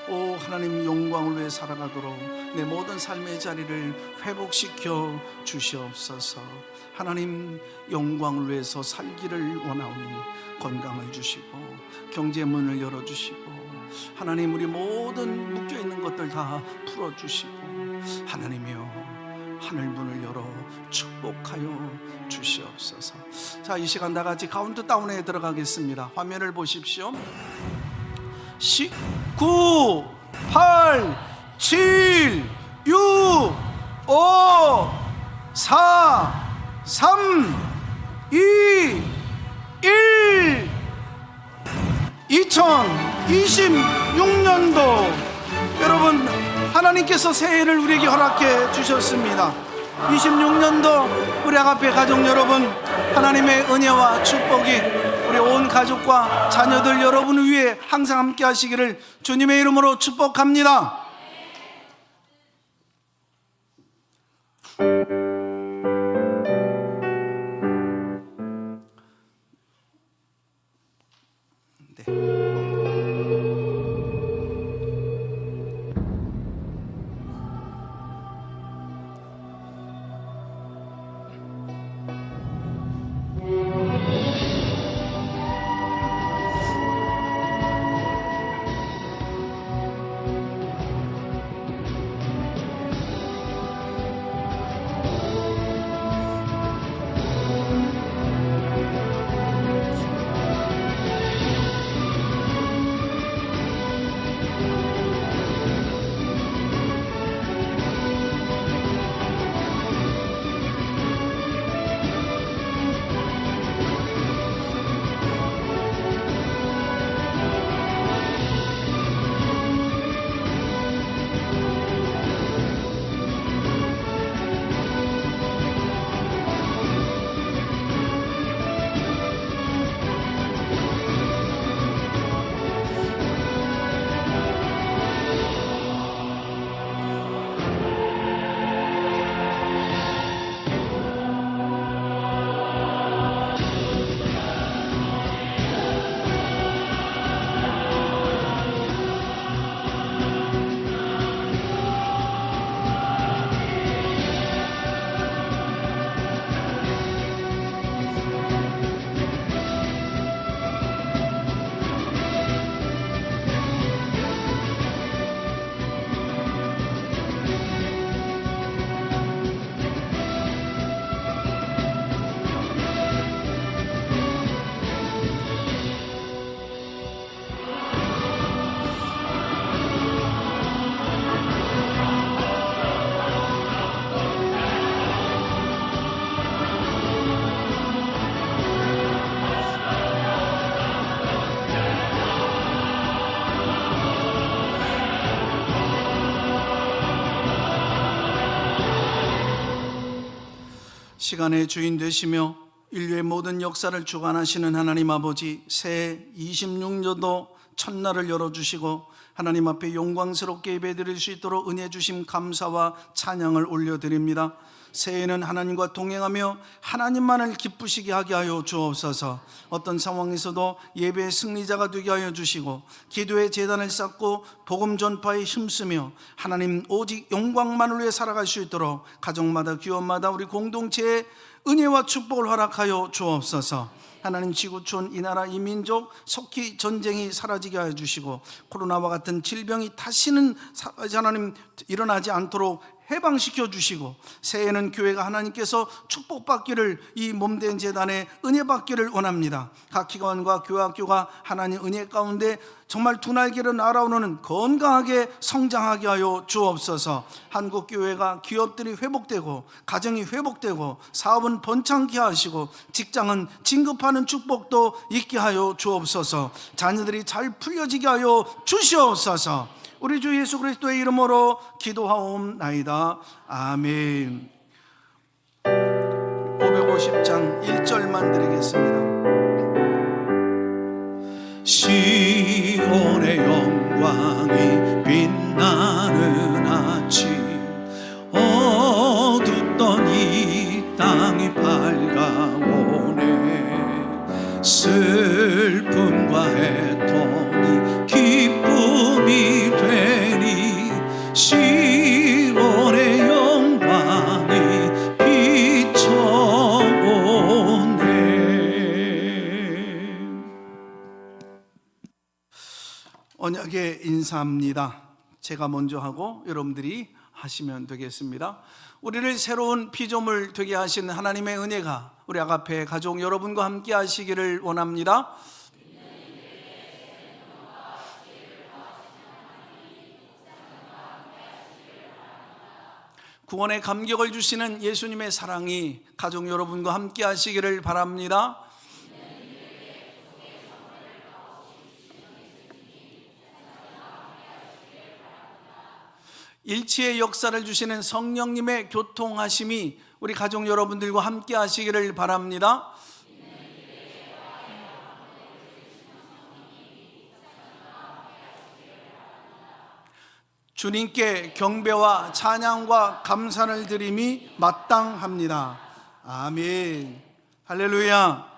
오 하나님, 영광을 위해 살아가도록 내 모든 삶의 자리를 회복시켜 주시옵소서. 하나님, 영광을 위해서 살기를 원하오니 건강을 주시고 경제 문을 열어주시고 하나님, 우리 모든 묶여있는 것들 다 풀어주시고 하나님이여 하늘 문을 열어 축복하여 주시옵소서. 자, 이 시간 다 같이 카운트다운에 들어가겠습니다. 화면을 보십시오. 9, 8, 7, 6, 5, 4, 3, 2, 1. 2026년도 여러분, 하나님께서 새해를 우리에게 허락해 주셨습니다. 26년도 우리 아가페 가족 여러분, 하나님의 은혜와 축복이 우리 온 가족과 자녀들 여러분 위에 항상 함께 하시기를 주님의 이름으로 축복합니다. 시간의 주인 되시며 인류의 모든 역사를 주관하시는 하나님 아버지, 새해 26년도 첫날을 열어주시고 하나님 앞에 영광스럽게 예배드릴 수 있도록 은혜 주심 감사와 찬양을 올려드립니다. 새해에는 하나님과 동행하며 하나님만을 기쁘시게 하게 하여 주옵소서. 어떤 상황에서도 예배의 승리자가 되게 하여 주시고 기도의 제단을 쌓고 복음 전파에 힘쓰며 하나님 오직 영광만을 위해 살아갈 수 있도록 가정마다 기업마다 우리 공동체에 은혜와 축복을 허락하여 주옵소서. 하나님, 지구촌 이 나라 이 민족 속히 전쟁이 사라지게 하여 주시고 코로나와 같은 질병이 다시는 하나님 일어나지 않도록 해방시켜 주시고 새해에는 교회가 하나님께서 축복받기를, 이 몸된 재단에 은혜 받기를 원합니다. 각 기관과 교회학교가 하나님 은혜 가운데 정말 두 날개로 날아오르는 건강하게 성장하게 하여 주옵소서. 한국교회가 기업들이 회복되고 가정이 회복되고 사업은 번창케 하시고 직장은 진급하는 축복도 있게 하여 주옵소서. 자녀들이 잘 풀려지게 하여 주시옵소서. 우리 주 예수 그리스도의 이름으로 기도하옵나이다. 아멘. 50장 1절만 드리겠습니다. 시온의 영광이 빛나는 아침, 어둡던 이 땅이 밝아오네. 슬픔과 애통이 기쁨이 되니 시온의 영광이 비춰오네. 언약의 인사합니다. 제가 먼저 하고 여러분들이 하시면 되겠습니다. 우리를 새로운 피조물 되게 하신 하나님의 은혜가 우리 아가페 가족 여러분과 함께 하시기를 원합니다. 구원의 감격을 주시는 예수님의 사랑이 가족 여러분과 함께 하시기를 바랍니다. 일치의 역사를 주시는 성령님의 교통하심이 우리 가족 여러분들과 함께 하시기를 바랍니다. 주님께 경배와 찬양과 감사를 드림이 마땅합니다. 아멘. 할렐루야.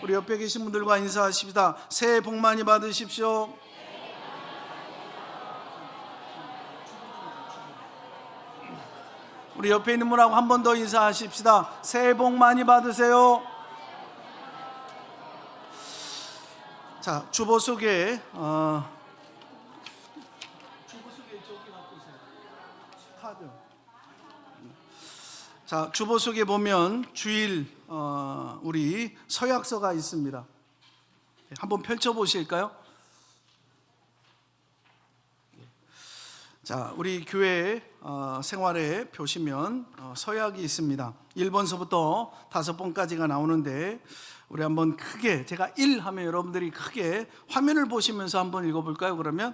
우리 옆에 계신 분들과 인사하십시다. 새해 복 많이 받으십시오. 우리 옆에 있는 분하고 한 번 더 인사하십시다. 새해 복 많이 받으세요. 자, 주보 속에 자, 주보 속에 보면 주일 우리 서약서가 있습니다. 한번 펼쳐 보실까요? 자, 우리 교회 생활에 보시면 서약이 있습니다. 1번서부터 5번까지가 나오는데 우리 한번 크게, 제가 1 하면 여러분들이 크게 화면을 보시면서 한번 읽어볼까요? 그러면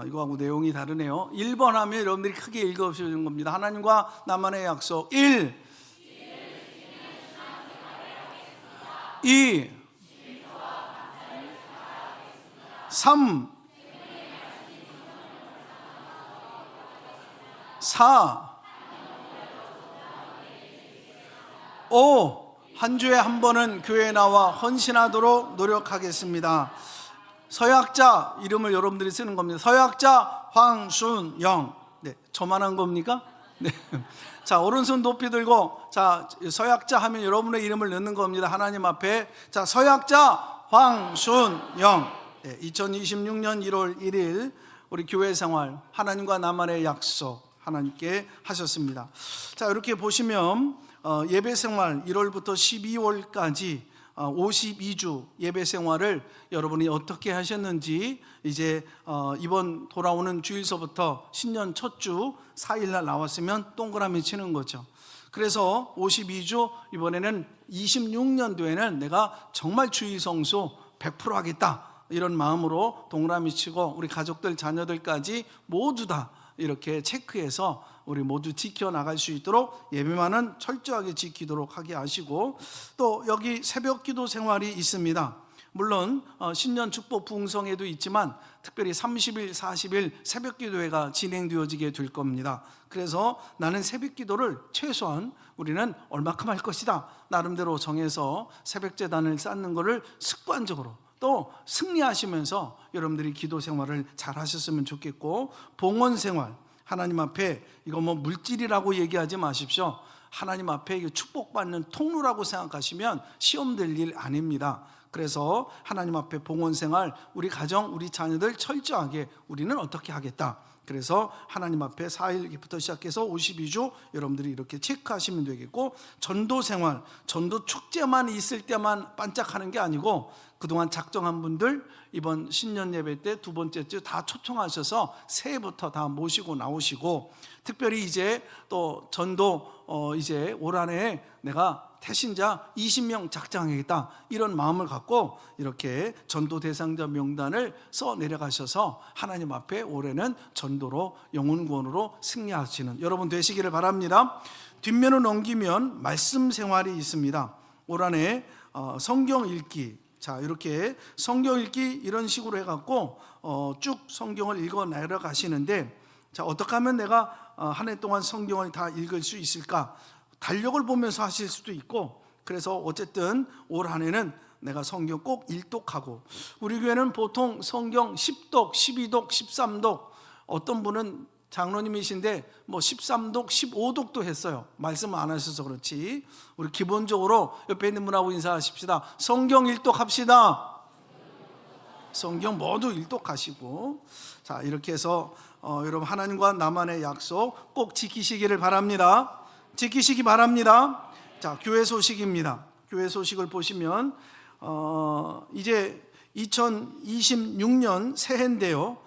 이거하고 내용이 다르네요. 1번 하면 여러분들이 크게 읽어주시는 겁니다. 하나님과 나만의 약속. 1, 2, 3, 4, 5. 한 주에 한 번은 교회에 나와 헌신하도록 노력하겠습니다. 서약자 이름을 여러분들이 쓰는 겁니다. 서약자 황순영. 네, 저만 한 겁니까? 네. 자, 오른손 높이 들고, 자, 서약자 하면 여러분의 이름을 넣는 겁니다. 하나님 앞에. 자, 서약자 황순영. 네, 2026년 1월 1일 우리 교회 생활 하나님과 나만의 약속 하나님께 하셨습니다. 자, 이렇게 보시면 예배 생활 1월부터 12월까지 52주 예배 생활을 여러분이 어떻게 하셨는지 이제 이번 돌아오는 주일서부터 신년 첫 주 4일날 나왔으면 동그라미 치는 거죠. 그래서 52주 이번에는 26년도에는 내가 정말 주일 성수 100% 하겠다 이런 마음으로 동그라미 치고 우리 가족들 자녀들까지 모두 다 이렇게 체크해서 우리 모두 지켜나갈 수 있도록 예배만은 철저하게 지키도록 하게 하시고, 또 여기 새벽 기도 생활이 있습니다. 물론 신년 축복 부흥성에도 있지만 특별히 30일, 40일 새벽 기도회가 진행되어지게 될 겁니다. 그래서 나는 새벽 기도를 최소한 우리는 얼마큼 할 것이다 나름대로 정해서 새벽 제단을 쌓는 것을 습관적으로 또 승리하시면서 여러분들이 기도 생활을 잘 하셨으면 좋겠고, 봉헌 생활 하나님 앞에 이거 뭐 물질이라고 얘기하지 마십시오. 하나님 앞에 축복받는 통로라고 생각하시면 시험 될 일 아닙니다. 그래서 하나님 앞에 봉헌 생활 우리 가정 우리 자녀들 철저하게 우리는 어떻게 하겠다. 그래서 하나님 앞에 4일부터 시작해서 52주 여러분들이 이렇게 체크하시면 되겠고, 전도 생활, 전도 축제만 있을 때만 반짝하는 게 아니고 그동안 작정한 분들 이번 신년 예배 때 두 번째 주 다 초청하셔서 새해부터 다 모시고 나오시고, 특별히 이제 또 전도 이제 올 한해 내가 태신자 20명 작정하겠다 이런 마음을 갖고 이렇게 전도 대상자 명단을 써 내려가셔서 하나님 앞에 올해는 전도로 영혼 구원으로 승리하시는 여러분 되시기를 바랍니다. 뒷면을 넘기면 말씀 생활이 있습니다. 올 한해 성경 읽기, 자 이렇게 성경 읽기 이런 식으로 해갖고 쭉 성경을 읽어 내려가시는데, 자 어떻게 하면 내가 한 해 동안 성경을 다 읽을 수 있을까? 달력을 보면서 하실 수도 있고, 그래서 어쨌든 올 한 해는 내가 성경 꼭 일독하고, 우리 교회는 보통 성경 10독, 12독, 13독, 어떤 분은 장로님이신데 뭐 13독, 15독도 했어요. 말씀 안 하셔서 그렇지. 우리 기본적으로 옆에 있는 분하고 인사하십시다. 성경 일독합시다. 성경 모두 일독하시고, 자 이렇게 해서 여러분 하나님과 나만의 약속 꼭 지키시기를 바랍니다. 지키시기 바랍니다. 자 교회 소식입니다. 교회 소식을 보시면 이제 2026년 새해인데요,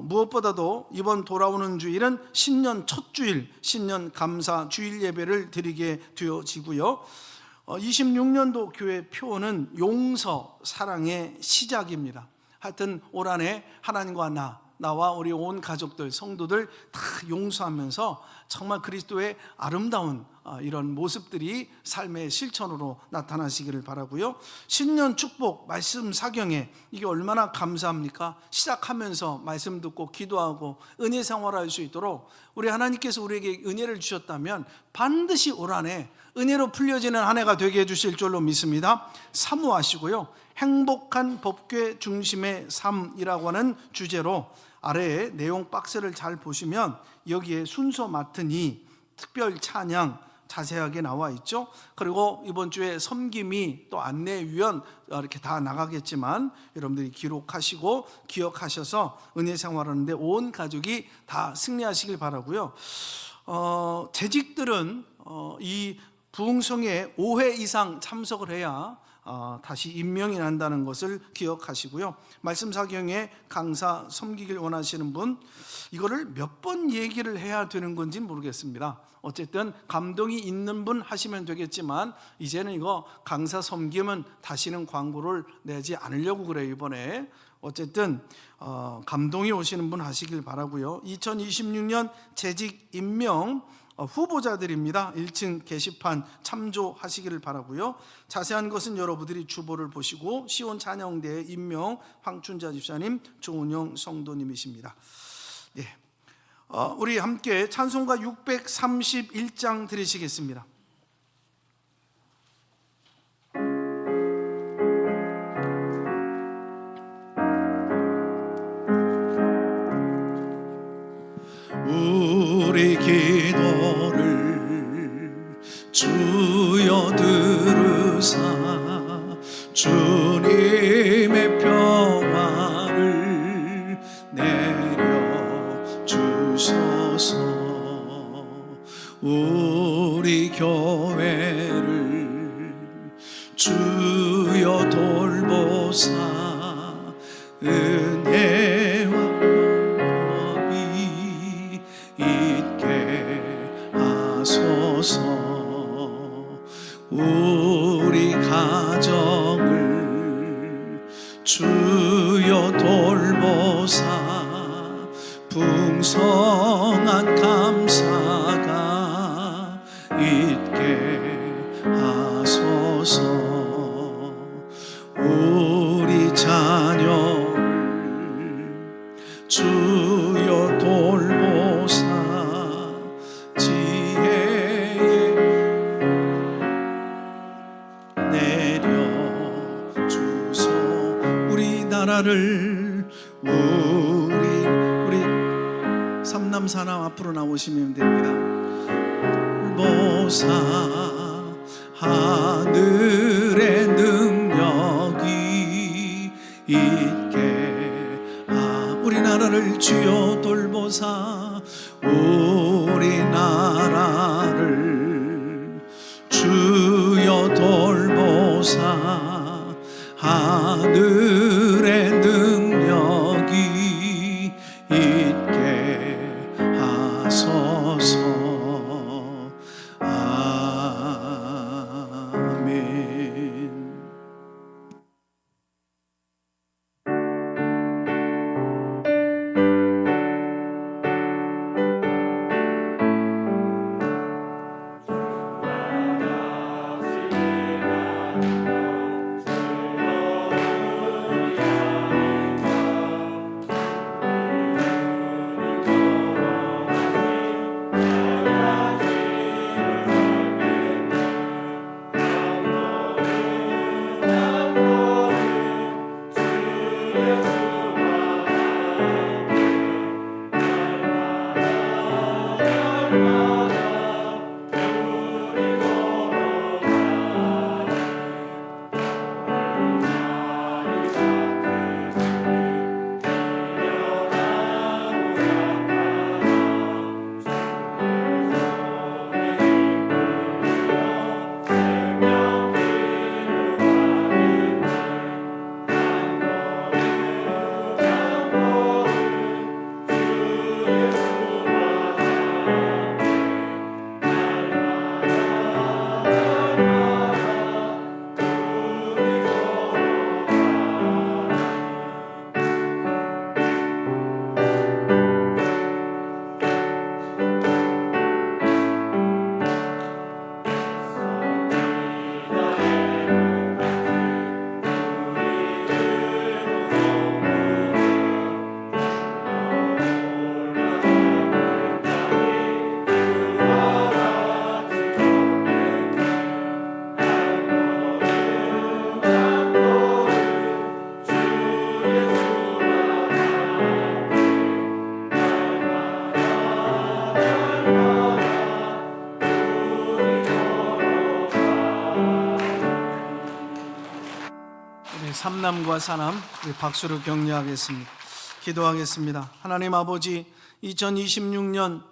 무엇보다도 이번 돌아오는 주일은 신년 첫 주일, 신년 감사 주일 예배를 드리게 되어지고요. 26년도 교회 표어는 용서, 사랑의 시작입니다. 하여튼 올 한해 하나님과 나와 우리 온 가족들, 성도들 다 용서하면서 정말 그리스도의 아름다운 이런 모습들이 삶의 실천으로 나타나시기를 바라고요. 신년 축복 말씀 사경에 이게 얼마나 감사합니까? 시작하면서 말씀 듣고 기도하고 은혜 생활할 수 있도록 우리 하나님께서 우리에게 은혜를 주셨다면 반드시 올 한해 은혜로 풀려지는 한 해가 되게 해주실 줄로 믿습니다. 사모하시고요. 행복한 법궤 중심의 삶이라고 하는 주제로 아래에 내용 박스를 잘 보시면 여기에 순서 맡으니 특별 찬양 자세하게 나와 있죠. 그리고 이번 주에 섬김이 또 안내위원 이렇게 다 나가겠지만 여러분들이 기록하시고 기억하셔서 은혜 생활하는데 온 가족이 다 승리하시길 바라고요. 재직들은 이 부흥성에 5회 이상 참석을 해야 다시 임명이 난다는 것을 기억하시고요. 말씀 사경에 강사 섬기길 원하시는 분, 이거를 몇 번 얘기를 해야 되는 건지 모르겠습니다. 어쨌든 감동이 있는 분 하시면 되겠지만 이제는 이거 강사 섬기면 다시는 광고를 내지 않으려고 그래요. 이번에 어쨌든 감동이 오시는 분 하시길 바라고요. 2026년 재직 임명 후보자들입니다. 1층 게시판 참조하시기를 바라고요. 자세한 것은 여러분들이 주보를 보시고 시온 찬양대회 임명 황춘자 집사님, 조은영 성도님이십니다. 네. 우리 함께 찬송가 631장 드리시겠습니다. 우리 기도를 주여 들으사 주님의 평화를 내려 주소서. 우리 교회를 주여 돌보사 은혜와 우리 가정을 주여 돌보사 풍성한 감사가 있게 하소서. 우리 자녀를 주여 돌보사 나라를 우리 삼남사남 앞으로 나오시면 됩니다. 보사 하늘의 능력이 있게 우리나라를 주여 돌보사 우리나라를 주여 돌보사 하늘의 능력이 있게 하소서. 아멘. 네, 삼남과 사남 우리 박수로 격려하겠습니다. 기도하겠습니다. 하나님 아버지, 2026년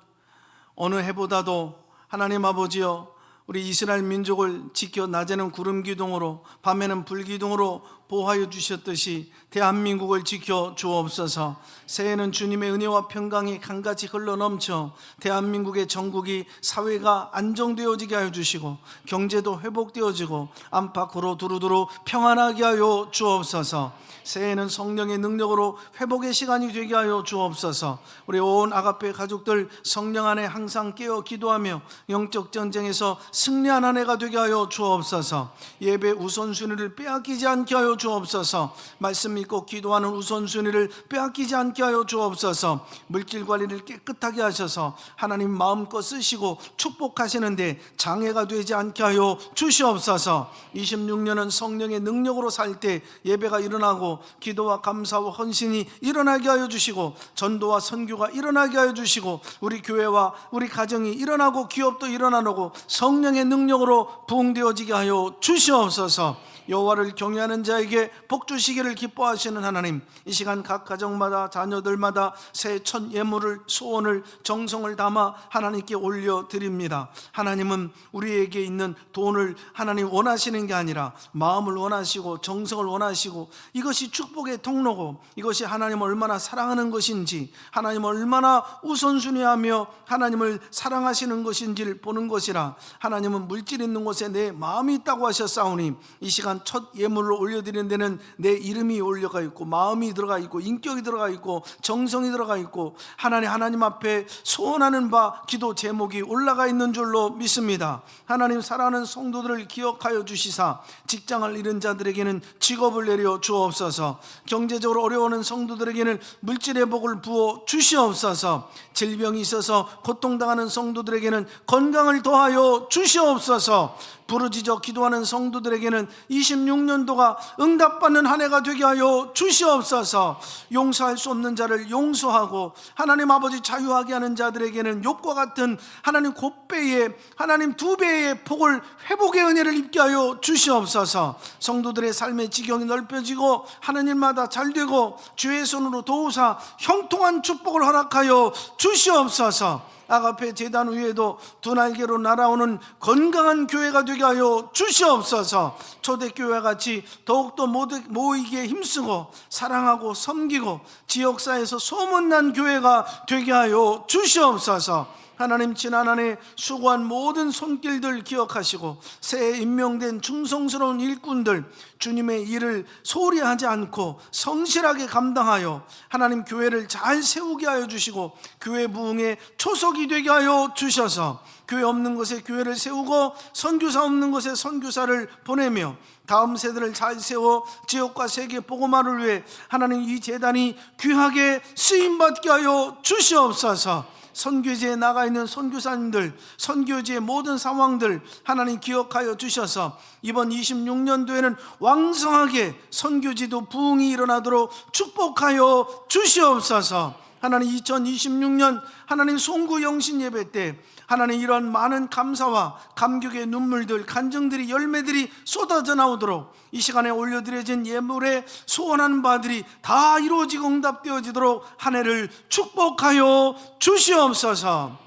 어느 해보다도 하나님 아버지여, 우리 이스라엘 민족을 지켜 낮에는 구름 기둥으로 밤에는 불 기둥으로 보호하여 주셨듯이 대한민국을 지켜 주옵소서. 새해는 주님의 은혜와 평강이 강같이 흘러넘쳐 대한민국의 전국이 사회가 안정되어지게 하여 주시고 경제도 회복되어지고 안팎으로 두루두루 평안하게 하여 주옵소서. 새해는 성령의 능력으로 회복의 시간이 되게 하여 주옵소서. 우리 온 아가페 가족들 성령 안에 항상 깨어 기도하며 영적 전쟁에서 승리한 한 해가 되게 하여 주옵소서. 예배 우선순위를 빼앗기지 않게 하여 주옵소서. 말씀 믿고 기도하는 우선순위를 빼앗기지 않게 하여 주옵소서. 물질 관리를 깨끗하게 하셔서 하나님 마음껏 쓰시고 축복하시는데 장애가 되지 않게 하여 주시옵소서. 26년은 성령의 능력으로 살 때 예배가 일어나고 기도와 감사와 헌신이 일어나게 하여 주시고 전도와 선교가 일어나게 하여 주시고 우리 교회와 우리 가정이 일어나고 기업도 일어나고 성령의 능력으로 부흥되어지게 하여 주시옵소서. 여호와를 경외하는 자에게 복 주시기를 기뻐하시는 하나님, 이 시간 각 가정마다 자녀들마다 새 첫 예물을 소원을 정성을 담아 하나님께 올려드립니다. 하나님은 우리에게 있는 돈을 하나님 원하시는 게 아니라 마음을 원하시고 정성을 원하시고 이것이 축복의 통로고 이것이 하나님을 얼마나 사랑하는 것인지 하나님을 얼마나 우선순위하며 하나님을 사랑하시는 것인지를 보는 것이라. 하나님은 물질 있는 곳에 내 마음이 있다고 하셨사오니 이 시간 첫 예물을 올려드리는 데는 내 이름이 올려가 있고 마음이 들어가 있고 인격이 들어가 있고 정성이 들어가 있고 하나님 앞에 소원하는 바 기도 제목이 올라가 있는 줄로 믿습니다. 하나님 사랑하는 성도들을 기억하여 주시사 직장을 잃은 자들에게는 직업을 내려 주옵소서. 경제적으로 어려워하는 성도들에게는 물질의 복을 부어 주시옵소서. 질병이 있어서 고통당하는 성도들에게는 건강을 더하여 주시옵소서. 부르짖어 기도하는 성도들에게는 26년도가 응답받는 한 해가 되게 하여 주시옵소서. 용서할 수 없는 자를 용서하고 하나님 아버지 자유하게 하는 자들에게는 욥과 같은 하나님 곱배의 하나님 2배의 복을 회복의 은혜를 입게 하여 주시옵소서. 성도들의 삶의 지경이 넓혀지고 하나님마다 잘되고 주의 손으로 도우사 형통한 축복을 허락하여 주시옵소서. 아가페 재단 위에도 두 날개로 날아오는 건강한 교회가 되게 하여 주시옵소서. 초대교회와 같이 더욱더 모이기에 힘쓰고 사랑하고 섬기고 지역사회에서 소문난 교회가 되게 하여 주시옵소서. 하나님 지난 한 해 수고한 모든 손길들 기억하시고 새해 임명된 충성스러운 일꾼들 주님의 일을 소홀히 하지 않고 성실하게 감당하여 하나님 교회를 잘 세우게 하여 주시고 교회 부흥의 초석이 되게 하여 주셔서 교회 없는 곳에 교회를 세우고 선교사 없는 곳에 선교사를 보내며 다음 세대를 잘 세워 지역과 세계 복음화를 위해 하나님 이 재단이 귀하게 쓰임받게 하여 주시옵소서. 선교지에 나가 있는 선교사님들, 선교지의 모든 상황들 하나님 기억하여 주셔서 이번 26년도에는 왕성하게 선교지도 부흥이 일어나도록 축복하여 주시옵소서. 하나님 2026년 하나님 송구 영신 예배 때 하나님 이런 많은 감사와 감격의 눈물들, 간증들이 열매들이 쏟아져 나오도록 이 시간에 올려드려진 예물에 소원하는 바들이 다 이루어지고 응답되어지도록 한 해를 축복하여 주시옵소서.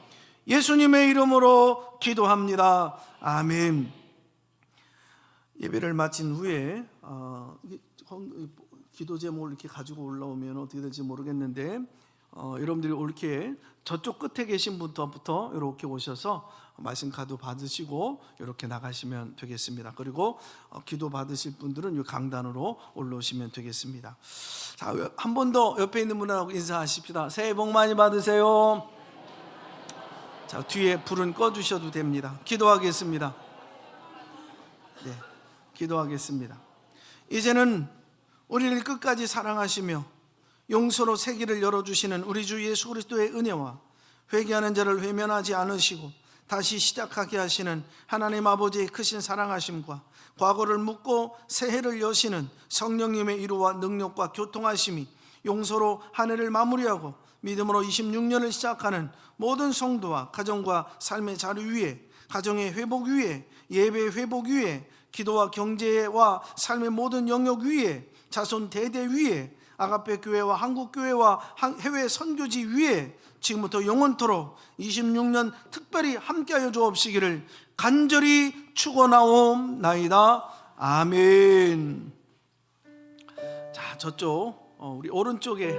예수님의 이름으로 기도합니다. 아멘. 예배를 마친 후에 기도 제목을 이렇게 가지고 올라오면 어떻게 될지 모르겠는데 여러분들이 이렇게 저쪽 끝에 계신 분부터 이렇게 오셔서 말씀 카드 받으시고 이렇게 나가시면 되겠습니다. 그리고 기도 받으실 분들은 이 강단으로 올라오시면 되겠습니다. 자, 한 번 더 옆에 있는 분하고 인사하십시다. 새해 복 많이 받으세요. 자, 뒤에 불은 꺼주셔도 됩니다. 기도하겠습니다. 네, 기도하겠습니다. 이제는 우리를 끝까지 사랑하시며 용서로 세기를 열어주시는 우리 주 예수 그리스도의 은혜와 회개하는 자를 외면하지 않으시고 다시 시작하게 하시는 하나님 아버지의 크신 사랑하심과 과거를 묻고 새해를 여시는 성령님의 위로와 능력과 교통하심이 용서로 한 해를 마무리하고 믿음으로 26년을 시작하는 모든 성도와 가정과 삶의 자리 위에 가정의 회복 위에 예배의 회복 위에 기도와 경제와 삶의 모든 영역 위에, 자손 대대 위에, 아가페 교회와 한국 교회와 해외 선교지 위에 지금부터 영원토록 26년 특별히 함께하여 주옵시기를 간절히 축원하옵나이다. 아멘. 자, 저쪽 우리 오른쪽에